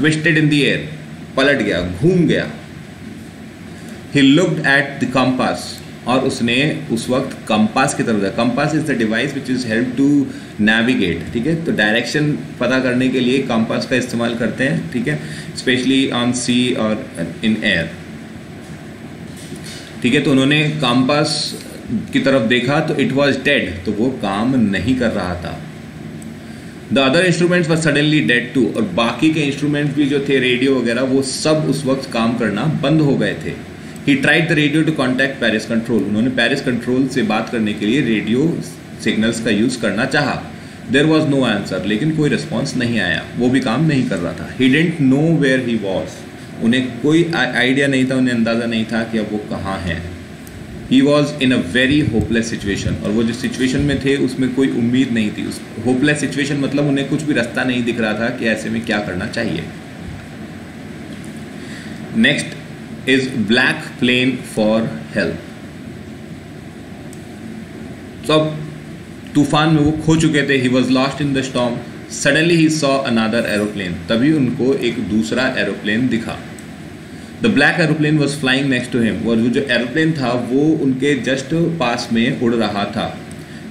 Twisted in the air, पलट गया, घूम गया। He looked at the compass, और उसने उस वक्त कंपास की तरफ देखा। Compass is the device which is help to navigate, ठीक है। तो डायरेक्शन पता करने के लिए कंपास का इस्तेमाल करते हैं, ठीक है, स्पेशली ऑन सी और इन एयर, ठीक है। तो उन्होंने कंपास की तरफ देखा तो इट वॉज डेड, तो वो काम नहीं कर रहा था। The other instruments were suddenly dead too, और बाकी के इंस्ट्रूमेंट्स भी जो थे रेडियो वगैरह वो सब उस वक्त काम करना बंद हो गए थे। He tried the radio to contact Paris control, उन्होंने पेरिस कंट्रोल से बात करने के लिए रेडियो सिग्नल्स का यूज़ करना चाहा। There was no answer, लेकिन कोई रिस्पॉन्स नहीं आया, वो भी काम नहीं कर रहा था। He didn't know where he was, उन्हें कोई आइडिया नहीं था, उन्हें अंदाज़ा नहीं था कि अब वो कहाँ हैं। He was in a very hopeless situation, और वो जो सिचुएशन में थे उसमें कोई उम्मीद नहीं थी। उस होपलेस सिचुएशन मतलब उन्हें कुछ भी रास्ता नहीं दिख रहा था कि ऐसे में क्या करना चाहिए। Next is black plane for help. तो अब तूफान में वो खो चुके थे। He was lost in the storm. Suddenly he saw another aeroplane. तभी उनको एक दूसरा एरोप्लेन दिखा। The black aeroplane was flying next to him. और वो जो एरोप्लेन था वो उनके जस्ट पास में उड़ रहा था।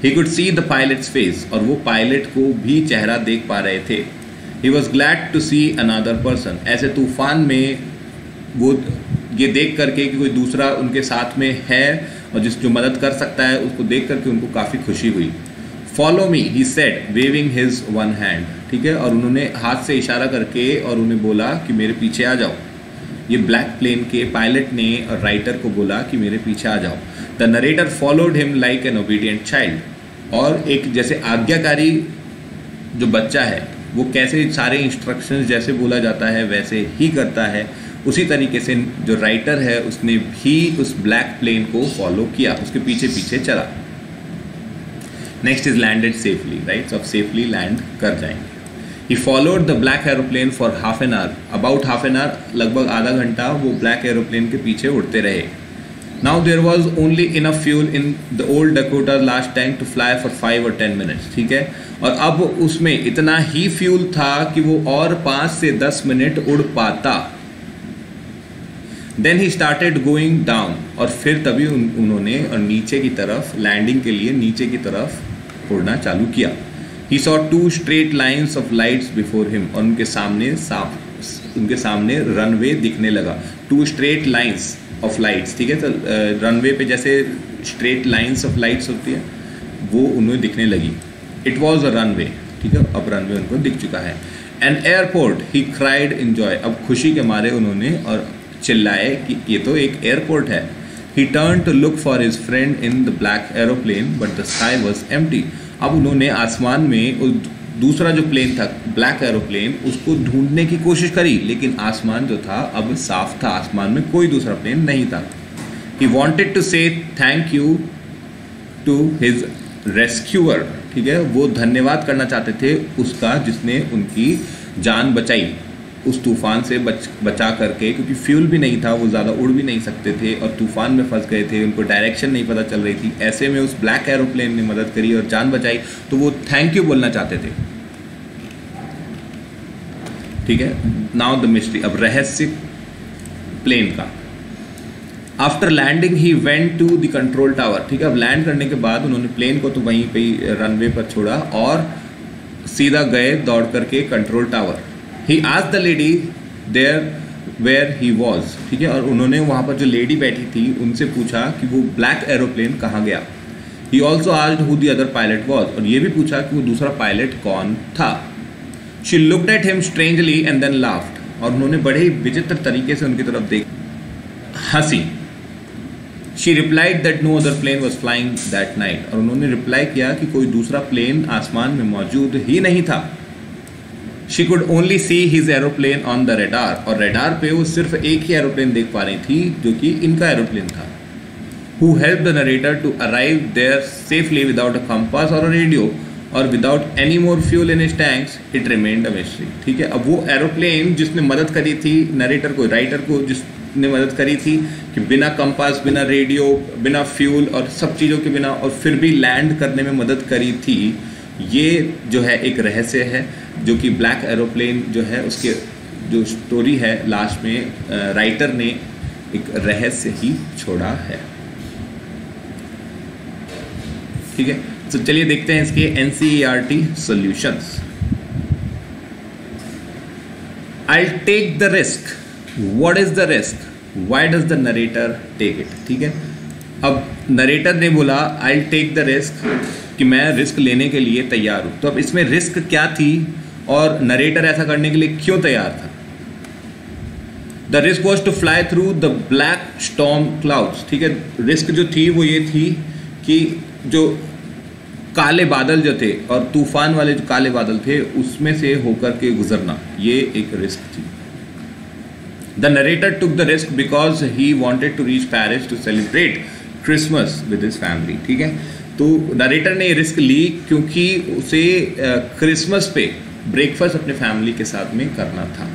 He could see the pilot's face, और वो पायलट को भी चेहरा देख पा रहे थे। He was glad to see another person. ऐसे तूफान में वो ये देख करके कि कोई दूसरा उनके साथ में है और जो मदद कर सकता है, उसको देख करके उनको काफ़ी खुशी हुई। Follow me, he said waving his one hand, ठीक है, और उन्होंने हाथ से इशारा करके और उन्हें बोला कि मेरे पीछे आ जाओ। ये ब्लैक प्लेन के पायलट ने और राइटर को बोला कि मेरे पीछे आ जाओ। The narrator followed him like an obedient child, और एक जैसे आज्ञाकारी जो बच्चा है वो कैसे सारे इंस्ट्रक्शंस जैसे बोला जाता है वैसे ही करता है, उसी तरीके से जो राइटर है उसने भी उस ब्लैक प्लेन को फॉलो किया, उसके पीछे पीछे चला। Next is landed safely, right, सब सेफली लैंड कर जाएंगे। He followed the black aeroplane for half an hour, about half an hour, लगभग आधा घंटा वो ब्लैक एरोप्लेन के पीछे उड़ते रहे। Now there was only enough fuel in the old Dakota last time to fly for 5 or 10 minutes, ठीक है, और अब उसमें इतना ही फ्यूल था कि वो और 5 से 10 मिनट उड़ पाता। Then he started going down, और फिर तभी उन्होंने और नीचे की तरफ लैंडिंग के लिए नीचे की तरफ उड़ना चालू किया। He saw 2 straight lines of lights before him, और उनके सामने रनवे दिखने लगा। 2 straight lines of lights, ठीक है, तो रनवे पे जैसे straight lines of lights होती है वो उन्हें दिखने लगी। इट वॉज अ रनवे, ठीक है, अब रनवे उनको दिख चुका है। An airport, he cried in joy, अब खुशी के मारे उन्होंने और चिल्लाए कि ये तो एक एयरपोर्ट है। He turn to look for his friend in the black aeroplane but the sky was empty, अब उन्होंने आसमान में दूसरा जो प्लेन था ब्लैक एरोप्लेन उसको ढूंढने की कोशिश करी, लेकिन आसमान जो था अब साफ था, आसमान में कोई दूसरा प्लेन नहीं था। He wanted to say thank you to his rescuer, ठीक है, वो धन्यवाद करना चाहते थे उसका जिसने उनकी जान बचाई उस तूफान से बचा करके, क्योंकि फ्यूल भी नहीं था, वो ज़्यादा उड़ भी नहीं सकते थे और तूफान में फंस गए थे, उनको डायरेक्शन नहीं पता चल रही थी। ऐसे में उस ब्लैक एरोप्लेन ने मदद करी और जान बचाई, तो वो थैंक यू बोलना चाहते थे, ठीक है। नाउ द मिस्ट्री, अब रहस्य प्लेन का। After landing he went to the control tower, ठीक है, अब लैंड करने के बाद उन्होंने प्लेन को तो वहीं पे ही रनवे पर छोड़ा और सीधा गए दौड़ करके control tower. He asked the lady there where he was, ठीक है, और उन्होंने वहाँ पर जो लेडी बैठी थी उनसे पूछा कि वो ब्लैक एरोप्लेन कहाँ गया। He also asked who the other pilot was, और ये भी पूछा कि वो दूसरा पायलट कौन था। She looked at him strangely and then laughed, और उन्होंने बड़े ही विचित्र तरीके से उनकी तरफ देख हंसी। She replied that no other plane was flying that night, और उन्होंने रिप्लाई किया कि कोई दूसरा प्लेन आसमान में मौजूद ही नहीं था। She could only see his aeroplane on the radar, और रेडार पे वो सिर्फ एक ही एरोप्लेन देख पा रही थी जो कि इनका एरोप्लेन था। Who help the narrator to arrive there safely without a compass और अ रेडियो और without any more fuel in his tanks, it remained a mystery, ठीक है। अब वो एरोप्लेन जिसने मदद करी थी नरेटर को, राइटर को जिसने मदद करी थी कि बिना कंपास, बिना रेडियो, बिना फ्यूल और सब चीज़ों के बिना, और फिर भी लैंड करने में मदद करी थी, ये जो है एक रहस्य है जो कि ब्लैक एरोप्लेन जो है उसके जो स्टोरी है लास्ट में राइटर ने एक रहस्य ही छोड़ा है, ठीक है। तो चलिए देखते हैं इसके NCERT solutions. I'll take the risk. What is the risk? Why does the narrator take it? ठीक है, अब नरेटर ने बोला I'll take the risk कि मैं रिस्क लेने के लिए तैयार हूँ, तो अब इसमें रिस्क क्या थी और नरेटर ऐसा करने के लिए क्यों तैयार था। The risk was to fly through the black storm clouds, ठीक है, रिस्क जो थी वो ये थी कि जो काले बादल जो थे और तूफान वाले जो काले बादल थे उसमें से होकर के गुजरना, ये एक रिस्क थी। The narrator took the risk because he wanted to reach Paris to celebrate Christmas with his family, ठीक है। तो नरेटर ने रिस्क ली क्योंकि उसे क्रिसमस पे ब्रेकफास्ट अपने फैमिली के साथ में करना था।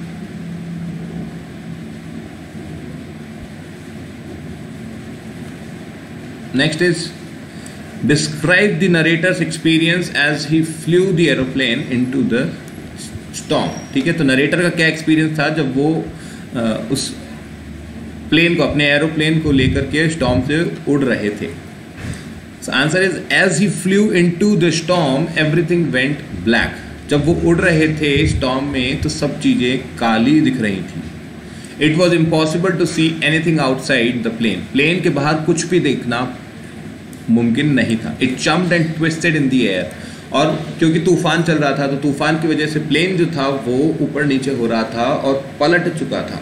Next is describe the narrator's experience as he flew the aeroplane into the storm, ठीक है। तो नरेटर का क्या एक्सपीरियंस था जब वो उस प्लेन को, अपने एरोप्लेन को लेकर के स्टॉर्म से उड़ रहे थे। So answer is as he flew into the storm everything went black, जब वो उड़ रहे थे स्टॉर्म में तो सब चीज़ें काली दिख रही थी। It was impossible to see anything outside the plane, plane के बाहर कुछ भी देखना मुमकिन नहीं था। It jumped and twisted in the air, और क्योंकि तूफान चल रहा था तो तूफान की वजह से प्लेन जो था वो ऊपर नीचे हो रहा था और पलट चुका था।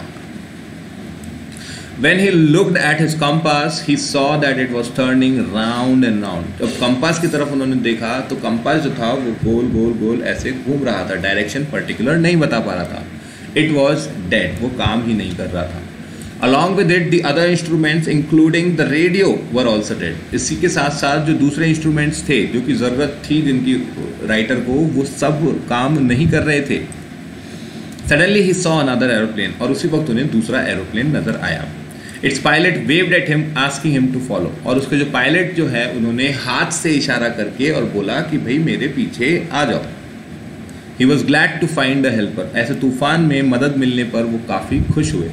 When he looked at his compass, he saw that it was turning round and round. जब कंपास की तरफ उन्होंने देखा तो कंपास जो था वो गोल गोल गोल ऐसे घूम रहा था, डायरेक्शन पर्टिकुलर नहीं बता पा रहा था. It was dead, वो काम ही नहीं कर रहा था. Along with it, the other instruments, including the radio, were also dead. इसी के साथ साथ जो दूसरे इंस्ट्रूमेंट्स थे जो कि ज़रूरत थी जिनकी राइटर को, वो सब काम नहीं कर रहे थे. Suddenly he saw another aeroplane, और उसी वक्त उन्हें दूसरा एरोप्लेन नजर आया. Its pilot waved at him, asking him to follow. और उसके जो पायलट जो है उन्होंने हाथ से इशारा करके और बोला कि भाई मेरे पीछे आ जाओ. He was glad to find a helper. ऐसे तूफान में मदद मिलने पर वो काफ़ी खुश हुए.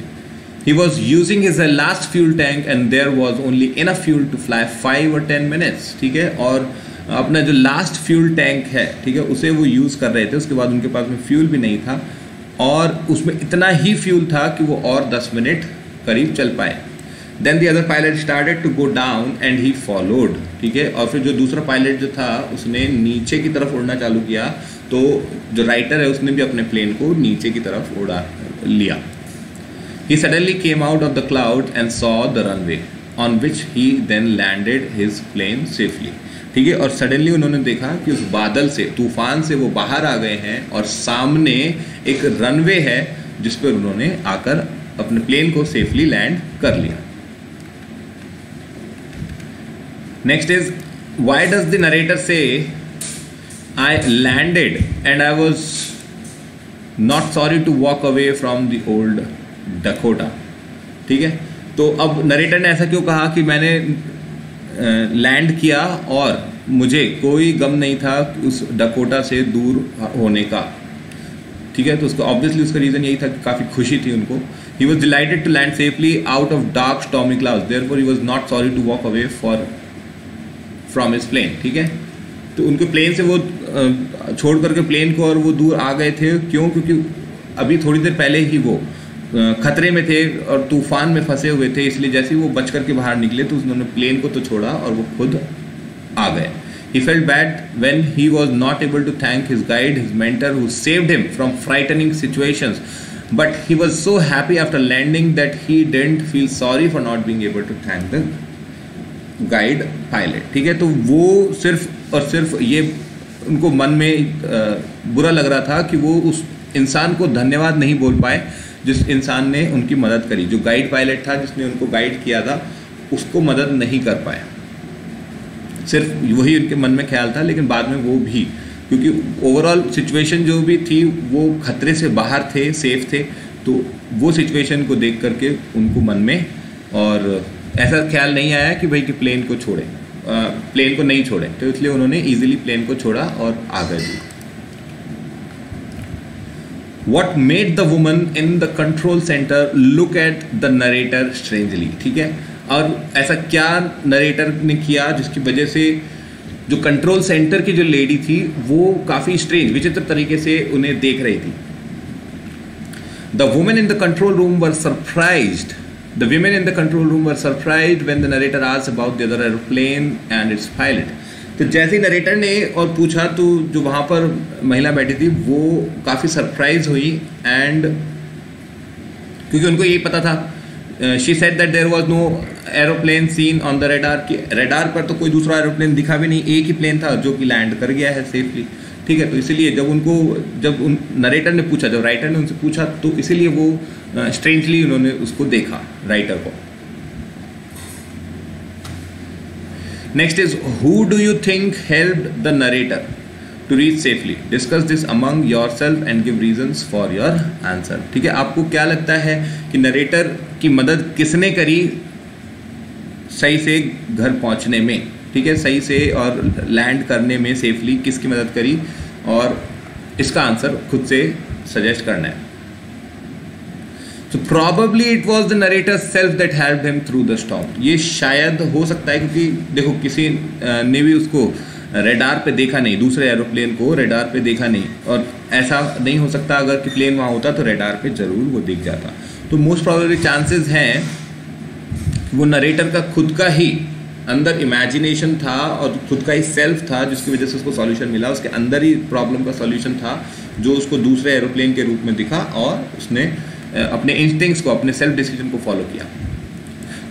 He was using his last fuel tank and there was only enough fuel to fly 5 or 10 minutes. ठीक है, और अपना जो लास्ट फ्यूल टैंक है, ठीक है, उसे वो यूज़ कर रहे थे. उसके बाद उनके पास में फ्यूल भी नहीं था और उसमें इतना ही फ्यूल था कि वो और 10 मिनट करीब चल पाए. Then the other pilot started to go down and he followed. ठीक है, और फिर जो दूसरा पायलट जो था उसने नीचे की तरफ उड़ना चालू किया, तो जो राइटर है उसने भी अपने प्लेन को नीचे की तरफ उड़ा लिया. He suddenly came out of the cloud and saw the runway on which he then landed his plane safely. ठीक है, और सडनली उन्होंने देखा कि उस बादल से, तूफान से वो बाहर आ गए हैं और सामने एक रनवे है जिस पर उन्होंने आकर अपने प्लेन को सेफली लैंड कर लिया. Next is, why does the narrator say I landed and I was not sorry to walk away from the old Dakota. ठीक है, तो अब नरेटर ने ऐसा क्यों कहा कि मैंने लैंड किया और मुझे कोई गम नहीं था उस डकोटा से दूर होने का. ठीक है, तो उसको ऑब्वियसली उसका रीज़न यही था कि काफ़ी खुशी थी उनको. He was delighted to land safely out of dark stormy clouds. Therefore, he was not sorry to walk away from his plane. ठीक है, तो उनके प्लेन से वो छोड़ करके प्लेन को और वो दूर आ गए थे. क्यों? क्योंकि अभी थोड़ी देर पहले ही वो खतरे में थे और तूफान में फंसे हुए थे, इसलिए जैसे ही वो बच करके बाहर निकले तो उन्होंने प्लेन को तो छोड़ा और वो खुद आ गए. He felt bad when he was not able to thank his guide, his mentor, who saved him from frightening situations. But he was so happy after landing that he didn't feel sorry for not being able to thank the guide pilot. ठीक है, तो वो सिर्फ और सिर्फ ये उनको मन में बुरा लग रहा था कि वो उस इंसान को धन्यवाद नहीं बोल पाए जिस इंसान ने उनकी मदद करी. जो गाइड पायलट था जिसने उनको गाइड किया था उसको मदद नहीं कर पाए. सिर्फ वही उनके मन में ख्याल था, लेकिन बाद में वो भी, क्योंकि ओवरऑल सिचुएशन जो भी थी वो खतरे से बाहर थे, सेफ थे, तो वो सिचुएशन को देख करके उनको मन में और ऐसा ख्याल नहीं आया कि भाई कि प्लेन को छोड़े, प्लेन को नहीं छोड़े, तो इसलिए उन्होंने ईजिली प्लेन को छोड़ा और आ गए भी. What made the woman in the control center look at the narrator strangely. ठीक है, और ऐसा क्या नरेटर ने किया जिसकी वजह से जो कंट्रोल सेंटर की जो लेडी थी वो काफ़ी स्ट्रेंज, विचित्र तरीके से उन्हें देख रही थी. The women in the control room were surprised. The women in the control room were surprised when the narrator asked about the other aeroplane and it's pilot. तो जैसे ही नरेटर ने और पूछा तो जो वहाँ पर महिला बैठी थी वो काफ़ी सरप्राइज हुई, एंड क्योंकि उनको यही पता था, she said that there was no aeroplane seen on the radar, कि रेडार पर तो कोई दूसरा एरोप्लेन दिखा भी नहीं, एक ही प्लेन था जो कि लैंड कर गया है सेफली. ठीक है, तो इसीलिए जब नरेटर ने पूछा, जब राइटर ने उनसे पूछा, तो इसीलिए वो स्ट्रेंजली उन्होंने उसको देखा, राइटर को. Next is, who do you think helped the narrator to reach safely. Discuss this among yourself and give reasons for your answer. ठीक है, आपको क्या लगता है कि नरेटर की मदद किसने करी सही से घर पहुंचने में. ठीक है, सही से और लैंड करने में सेफली किसकी मदद करी, और इसका आंसर खुद से सजेस्ट करना है. So probably it was the narrator self that helped him through the storm. ये शायद हो सकता है, क्योंकि देखो किसी ने भी उसको रेडार पे देखा नहीं, दूसरे एरोप्लेन को रेडार पे देखा नहीं, और ऐसा नहीं हो सकता अगर कि प्लेन वहाँ होता तो रेडार पे ज़रूर वो दिख जाता. तो मोस्ट प्रॉबेबली चांसेस हैं वो नरेटर का खुद का ही अंदर इमेजिनेशन था और खुद का ही सेल्फ था जिसकी वजह से उसको सॉल्यूशन मिला. उसके अंदर ही प्रॉब्लम का सॉल्यूशन था जो उसको दूसरे एरोप्लेन के रूप में दिखा, और उसने अपने इंस्टिंक्ट्स को, अपने सेल्फ डिसीजन को फॉलो किया.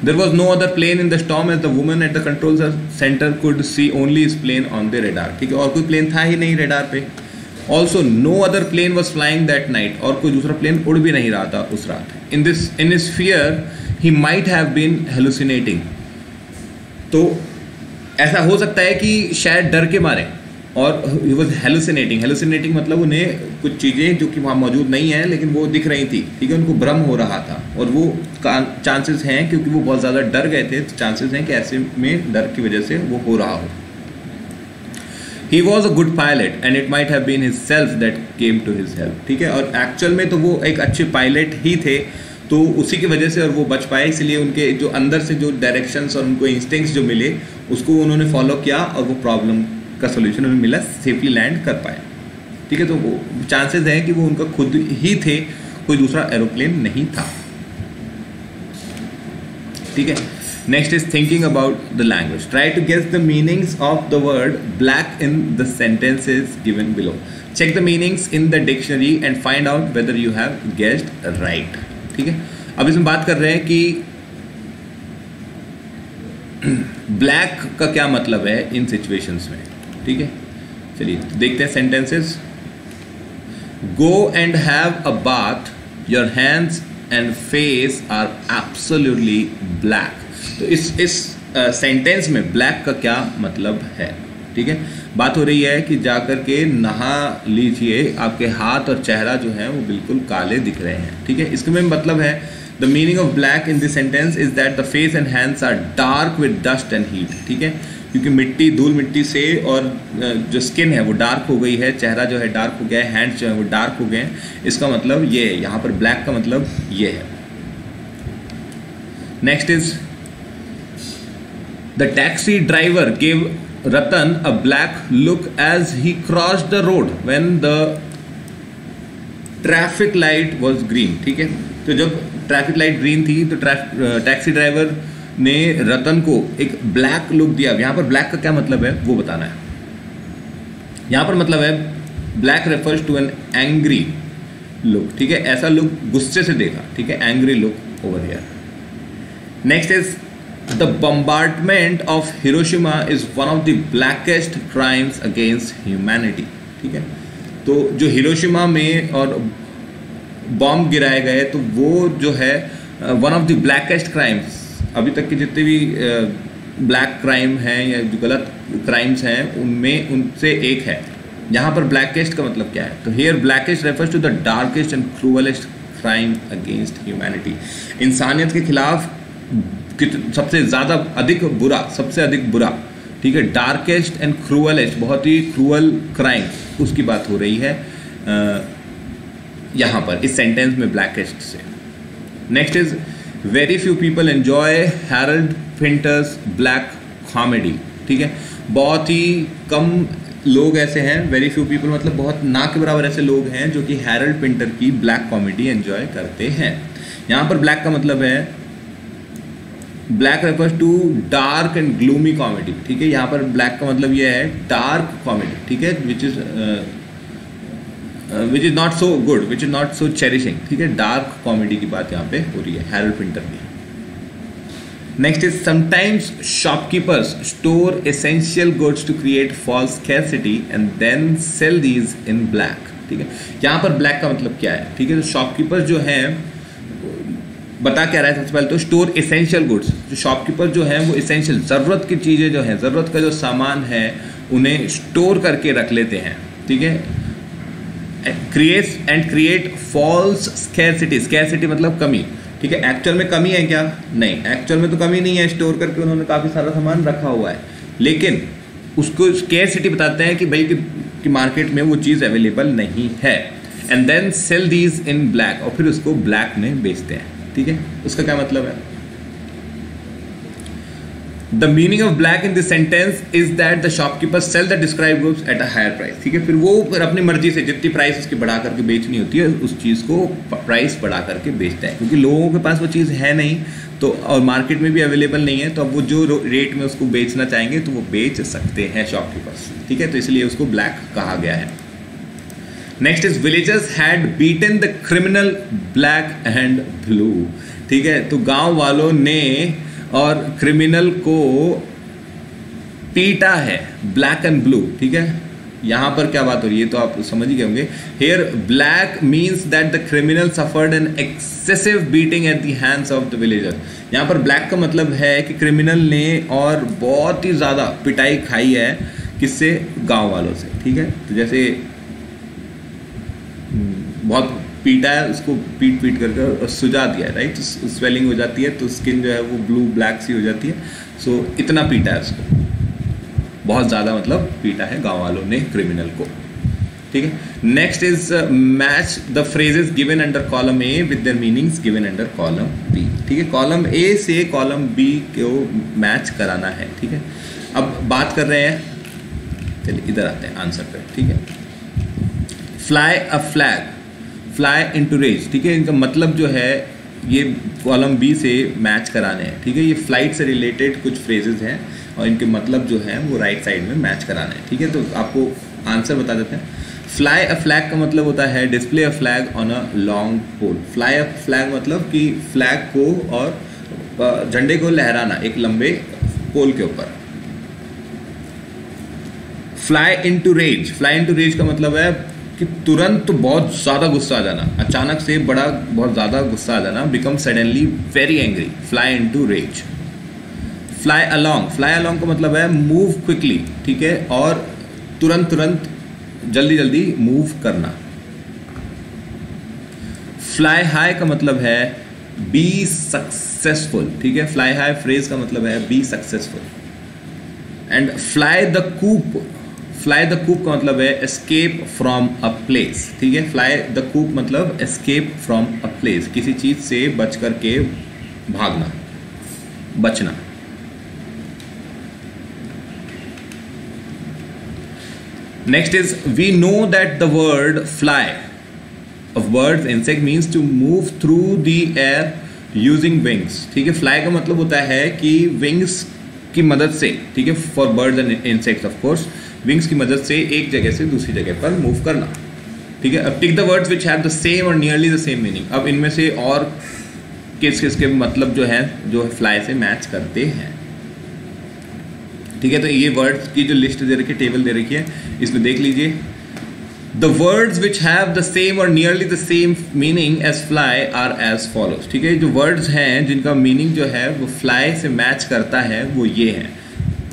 There was no other plane in the storm as the woman at the control centre could see only इस प्लेन ऑन द रेडार, ठीक है, और कोई प्लेन था ही नहीं रेडार पे। Also no other plane was flying that night, और कोई दूसरा प्लेन उड़ भी नहीं रहा था उस रात। In his fear he might have been hallucinating, तो ऐसा हो सकता है कि शायद डर के मारे, और ही वॉज हेलुसिनेटिंग। हेलुसिनेटिंग मतलब उन्हें कुछ चीज़ें जो कि वहाँ मौजूद नहीं है लेकिन वो दिख रही थी, ठीक है, उनको भ्रम हो रहा था, और वो चांसेस हैं क्योंकि वो बहुत ज़्यादा डर गए थे, तो चांसेस हैं कि ऐसे में डर की वजह से वो हो रहा हो। He was a good pilot and it might have been his self that came to his help, ठीक है, और एक्चुअल में तो वो एक अच्छे पायलट ही थे, तो उसी की वजह से और वो बच पाए, इसलिए उनके जो अंदर से जो डायरेक्शंस और उनको इंस्टिंक्ट्स जो मिले उसको उन्होंने फॉलो किया और वो प्रॉब्लम का सोल्यूशन उन्हें मिला, सेफली लैंड कर पाए, ठीक है। तो वो चांसेस हैं कि वो उनका खुद ही थे, कोई दूसरा एरोप्लेन नहीं था, ठीक है। Next is thinking about the language. Try to guess the meanings of the word black in the sentences given below. Check the meanings in the dictionary and find out whether you have guessed right. ठीक है, अब इसमें बात कर रहे हैं कि black का क्या मतलब है इन situations में, ठीक है। चलिए देखते हैं sentences. Go and have a bath. Your hands and face are absolutely black. तो इस सेंटेंस में ब्लैक का क्या मतलब है, ठीक है। बात हो रही है कि जाकर के नहा लीजिए, आपके हाथ और चेहरा जो है वो बिल्कुल काले दिख रहे हैं, ठीक है। इसके में मतलब है the meaning of black in this sentence is that the face and hands are dark with dust and heat, ठीक है, क्योंकि मिट्टी धूल मिट्टी से और जो स्किन है वो डार्क हो गई है, चेहरा जो है डार्क हो गया है, हैंड्स जो है वो डार्क हो गए हैं, इसका मतलब ये है, यहाँ पर ब्लैक का मतलब ये है। Next is The taxi driver gave Ratan a black look as he crossed the road when the traffic light was green, ठीक है। तो जब ट्रैफिक लाइट ग्रीन थी तो टैक्सी ड्राइवर ने रतन को एक ब्लैक लुक दिया। यहाँ पर ब्लैक का क्या मतलब है वो बताना है। यहाँ पर मतलब है black refers to an angry look, ठीक है, ऐसा लुक गुस्से से देखा, ठीक है, angry look over here. Next is The bombardment of Hiroshima is one of the blackest crimes against humanity, ठीक है। तो जो हिरोशिमा में और बॉम्ब गिराए गए तो वो जो है one of the blackest crimes, अभी तक के जितने भी ब्लैक क्राइम हैं या जो गलत क्राइम्स हैं उनमें उनसे एक है। यहाँ पर ब्लैकेस्ट का मतलब क्या है, तो here blackest refers to the darkest and cruellest crime against humanity, इंसानियत के खिलाफ सबसे ज़्यादा अधिक बुरा, सबसे अधिक बुरा, ठीक है, डार्केस्ट एंड क्रूअलेस्ट, बहुत ही क्रूअल क्राइम, उसकी बात हो रही है यहाँ पर इस सेंटेंस में ब्लैकेस्ट से। Next is very few people enjoy Harold Pinter's black comedy, ठीक है, बहुत ही कम लोग ऐसे हैं, वेरी फ्यू पीपल मतलब बहुत ना के बराबर ऐसे लोग हैं जो कि हैरोल्ड पिंटर की ब्लैक कॉमेडी एंजॉय करते हैं। यहाँ पर ब्लैक का मतलब है black refers to dark and gloomy comedy, ठीक है, यहाँ पर ब्लैक का मतलब ये है डार्क कॉमेडी, ठीक है, which is not so good, which is not so cherishing, ठीक है, डार्क कॉमेडी की बात यहाँ पे हो रही है हैरोल्ड पिंटर की। Next is sometimes shopkeepers store essential goods to create false scarcity and then sell these in black, ठीक है। यहाँ पर ब्लैक का मतलब क्या है, ठीक है, तो शॉपकीपर्स जो हैं बता क्या रहा है, सबसे पहले तो स्टोर एसेंशियल गुड्स, जो शॉपकीपर जो हैं वो एसेंशियल ज़रूरत की चीज़ें जो हैं, ज़रूरत का जो सामान है उन्हें स्टोर करके रख लेते हैं, ठीक है। क्रिएट फॉल्स स्कैरसिटी, स्कैरसिटी मतलब कमी, ठीक है, एक्चुअल में कमी है क्या, नहीं, एक्चुअल में तो कमी नहीं है, स्टोर करके उन्होंने काफ़ी सारा सामान रखा हुआ है, लेकिन उसको स्कैरसिटी बताते हैं कि भाई कि मार्केट में वो चीज़ अवेलेबल नहीं है, and then sell these in black, और फिर उसको ब्लैक में बेचते हैं, ठीक है। उसका क्या मतलब है, the meaning of black in this sentence is that the shopkeeper sell the describe goods at a higher price, ठीक है, फिर वो फिर अपनी मर्जी से जितनी प्राइस उसकी बढ़ा करके बेचनी होती है उस चीज़ को प्राइस बढ़ा करके बेचता है, क्योंकि लोगों के पास वो चीज़ है नहीं तो और मार्केट में भी अवेलेबल नहीं है, तो अब वो जो रेट में उसको बेचना चाहेंगे तो वो बेच सकते हैं शॉपकीपर्स, ठीक है, तो इसलिए उसको ब्लैक कहा गया है। Next is villagers had beaten the criminal black and blue, ठीक है, तो गांव वालों ने और क्रिमिनल को पीटा है, ब्लैक एंड ब्लू, ठीक है। यहाँ पर क्या बात हो रही है तो आप समझ ही गए होंगे। Here black means that the criminal suffered an excessive beating at the hands of the villager. यहाँ पर ब्लैक का मतलब है कि क्रिमिनल ने और बहुत ही ज़्यादा पिटाई खाई है, किससे? गांव वालों से, ठीक है। तो जैसे बहुत पीटा है उसको, पीट करके सुजा दिया, राइट, स्वेलिंग हो जाती है तो स्किन जो है वो ब्लू ब्लैक सी हो जाती है। सो इतना पीटा है उसको, बहुत ज़्यादा मतलब पीटा है गांव वालों ने क्रिमिनल को, ठीक है। Next is match the phrases given under column A with their meanings given under column B, ठीक है। कॉलम ए से कॉलम बी को मैच कराना है, ठीक है। अब बात कर रहे हैं, चलिए इधर आते हैं आंसर पे, ठीक है। Fly a flag, fly into rage, ठीक है। इनका मतलब जो है ये कॉलम बी से मैच कराने हैं, ठीक है। ये फ्लाइट से रिलेटेड कुछ फ्रेजेस हैं और इनके मतलब जो है वो राइट साइड में मैच कराने हैं, ठीक है। तो आपको आंसर बता देते हैं। फ्लाई अ फ्लैग का मतलब होता है display a flag on a long pole. Fly a flag मतलब कि फ्लैग को और झंडे को लहराना एक लंबे पोल के ऊपर। Fly into rage, fly into rage का मतलब है कि तुरंत बहुत ज़्यादा गुस्सा आ जाना, अचानक से बड़ा बहुत ज़्यादा गुस्सा आ जाना, become suddenly very angry, fly into rage. Fly along, fly along का मतलब है मूव क्विकली, ठीक है, और तुरंत जल्दी मूव करना। फ्लाई हाई का मतलब है बी सक्सेसफुल, ठीक है। फ्लाई हाई फ्रेज का मतलब है be successful. And fly the coop, fly the coop का मतलब है एस्केप फ्रॉम अ प्लेस, ठीक है। फ्लाई द कूप मतलब एस्केप फ्रॉम अ प्लेस, किसी चीज से बच करके भागना, बचना। Next is we know that the word fly of birds insect means to move through the air using wings, ठीक है। फ्लाई का मतलब होता है कि विंग्स की मदद से, ठीक है, for birds and insects of course, wings की मदद से एक जगह से दूसरी जगह पर मूव करना, ठीक है। अब tick the words which have the same और नियरली द सेम मीनिंग। अब इनमें से और किस के मतलब जो है जो फ्लाई से मैच करते हैं, ठीक है। तो ये वर्ड्स की जो लिस्ट दे रखी है, टेबल दे रखी है, इसमें देख लीजिए। The words which have the same or nearly the same meaning as fly are as follows, ठीक है। जो words हैं जिनका meaning जो है वो fly से match करता है वो ये हैं,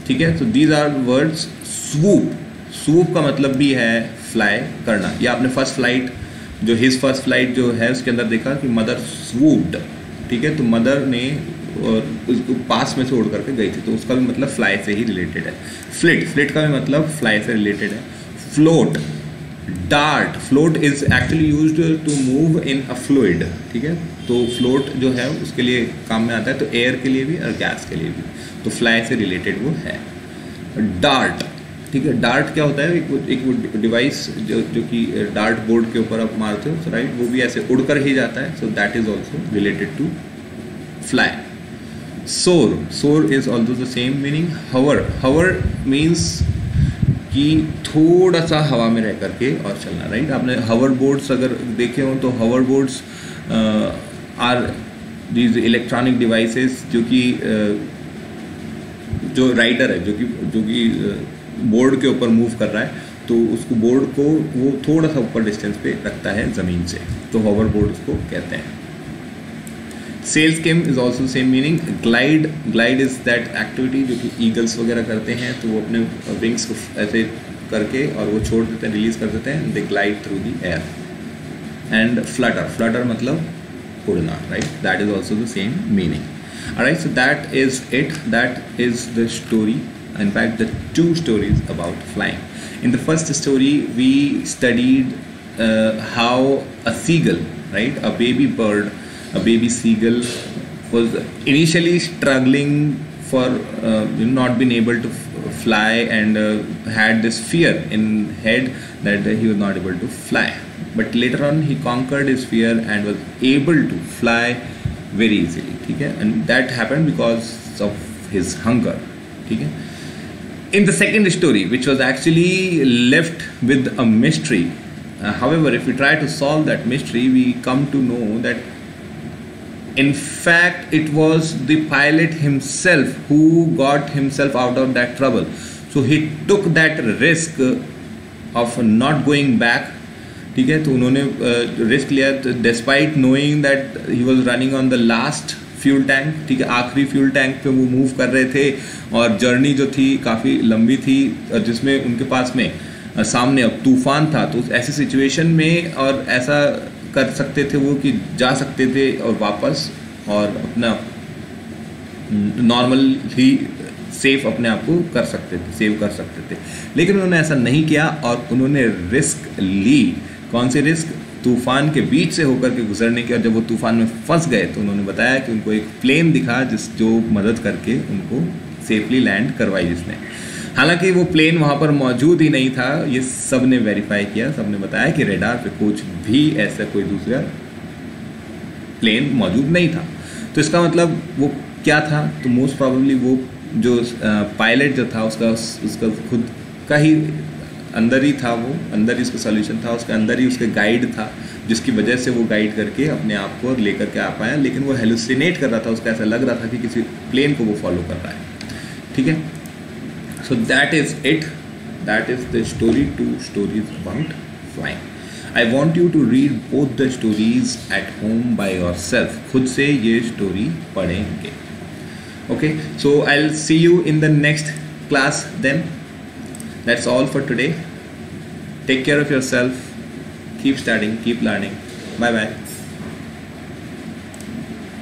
ठीक है। तो these are words swoop, swoop का मतलब भी है fly करना। या आपने first flight जो his first flight जो है उसके अंदर देखा कि mother swooped, ठीक है। तो mother ने और उसको पास में से उड़ करके गई थी, तो उसका भी मतलब fly से ही related है। Flit, flit का भी मतलब fly से related है। Float, dart, float is actually used to move in a fluid, ठीक है। तो फ्लोट जो है उसके लिए काम में आता है, तो एयर के लिए भी और गैस के लिए भी, तो फ्लाई से रिलेटेड वो है। डार्ट, ठीक है। डार्ट क्या होता है? एक डिवाइस जो कि डार्ट बोर्ड के ऊपर आप मारते हो, राइट, वो भी ऐसे उड़कर ही जाता है, so that is also related to fly. Soar, soar is also the same meaning. Hover, hover means कि थोड़ा सा हवा में रह करके और चलना, राइट। आपने हवर बोर्ड्स अगर देखे हो तो hover boards are these electronic devices जो कि जो राइडर है जो कि बोर्ड के ऊपर मूव कर रहा है, तो उसको बोर्ड को वो थोड़ा सा ऊपर डिस्टेंस पे रखता है ज़मीन से, तो हवर बोर्ड उसको कहते हैं। Sail skim is also same meaning. Glide, glide is that activity जो कि ईगल्स वगैरह करते हैं, तो वो अपने विंग्स को ऐसे करके और वो छोड़ देते हैं, रिलीज कर देते हैं, they glide through the air. And flutter, flutter मतलब उड़ना, right, that is also the same meaning. Alright, so that is it, that is the story, in fact the two stories about flying. In the first story we studied how a seagull, right, a baby bird, a baby seagull was initially struggling for not being able to fly and had this fear in head that he was not able to fly, but later on he conquered his fear and was able to fly very easily, ठीक है, and that happened because of his hunger, ठीक है. In the second story, which was actually left with a mystery, however, if we try to solve that mystery, we come to know that In fact, it was the pilot himself who got himself out of that trouble. So he took that risk of not going back. ठीक है, तो उन्होंने risk लिया despite knowing that he was running on the last fuel tank. ठीक है, आखिरी fuel tank पे वो मूव कर रहे थे और जर्नी जो थी काफ़ी लंबी थी, और जिसमें उनके पास में सामने अब तूफान था. तो ऐसी सिचुएशन में और ऐसा कर सकते थे वो कि जा सकते थे और वापस और अपना नॉर्मल ही सेफ अपने आप को कर सकते थे, सेव कर सकते थे. लेकिन उन्होंने ऐसा नहीं किया और उन्होंने रिस्क ली. कौन सी रिस्क? तूफान के बीच से होकर के गुजरने की. और जब वो तूफान में फंस गए तो उन्होंने बताया कि उनको एक प्लेन दिखा जो मदद करके उनको सेफली लैंड करवाई जिसने. हालांकि वो प्लेन वहाँ पर मौजूद ही नहीं था. ये सब ने वेरीफाई किया, सब ने बताया कि रेडार पे कुछ भी ऐसा कोई दूसरा प्लेन मौजूद नहीं था. तो इसका मतलब वो क्या था? तो मोस्ट प्रॉबेबली वो जो पायलट जो था उसका खुद का ही अंदर ही था, वो अंदर ही उसका सॉल्यूशन था, उसके अंदर ही उसके गाइड था, जिसकी वजह से वो गाइड करके अपने आप को लेकर के आ पाया. लेकिन वो हेलुसिनेट कर रहा था, उसका ऐसा लग रहा था कि किसी प्लेन को वो फॉलो कर रहा है. ठीक है, so that is it. That is the story, 2 stories about flying. I want you to read both the stories at home by yourself. खुद से ये स्टोरी पढ़ेंगे. Okay, so I'll see you in the next class then. That's all for today. Take care of yourself. Keep studying, keep learning. Bye bye.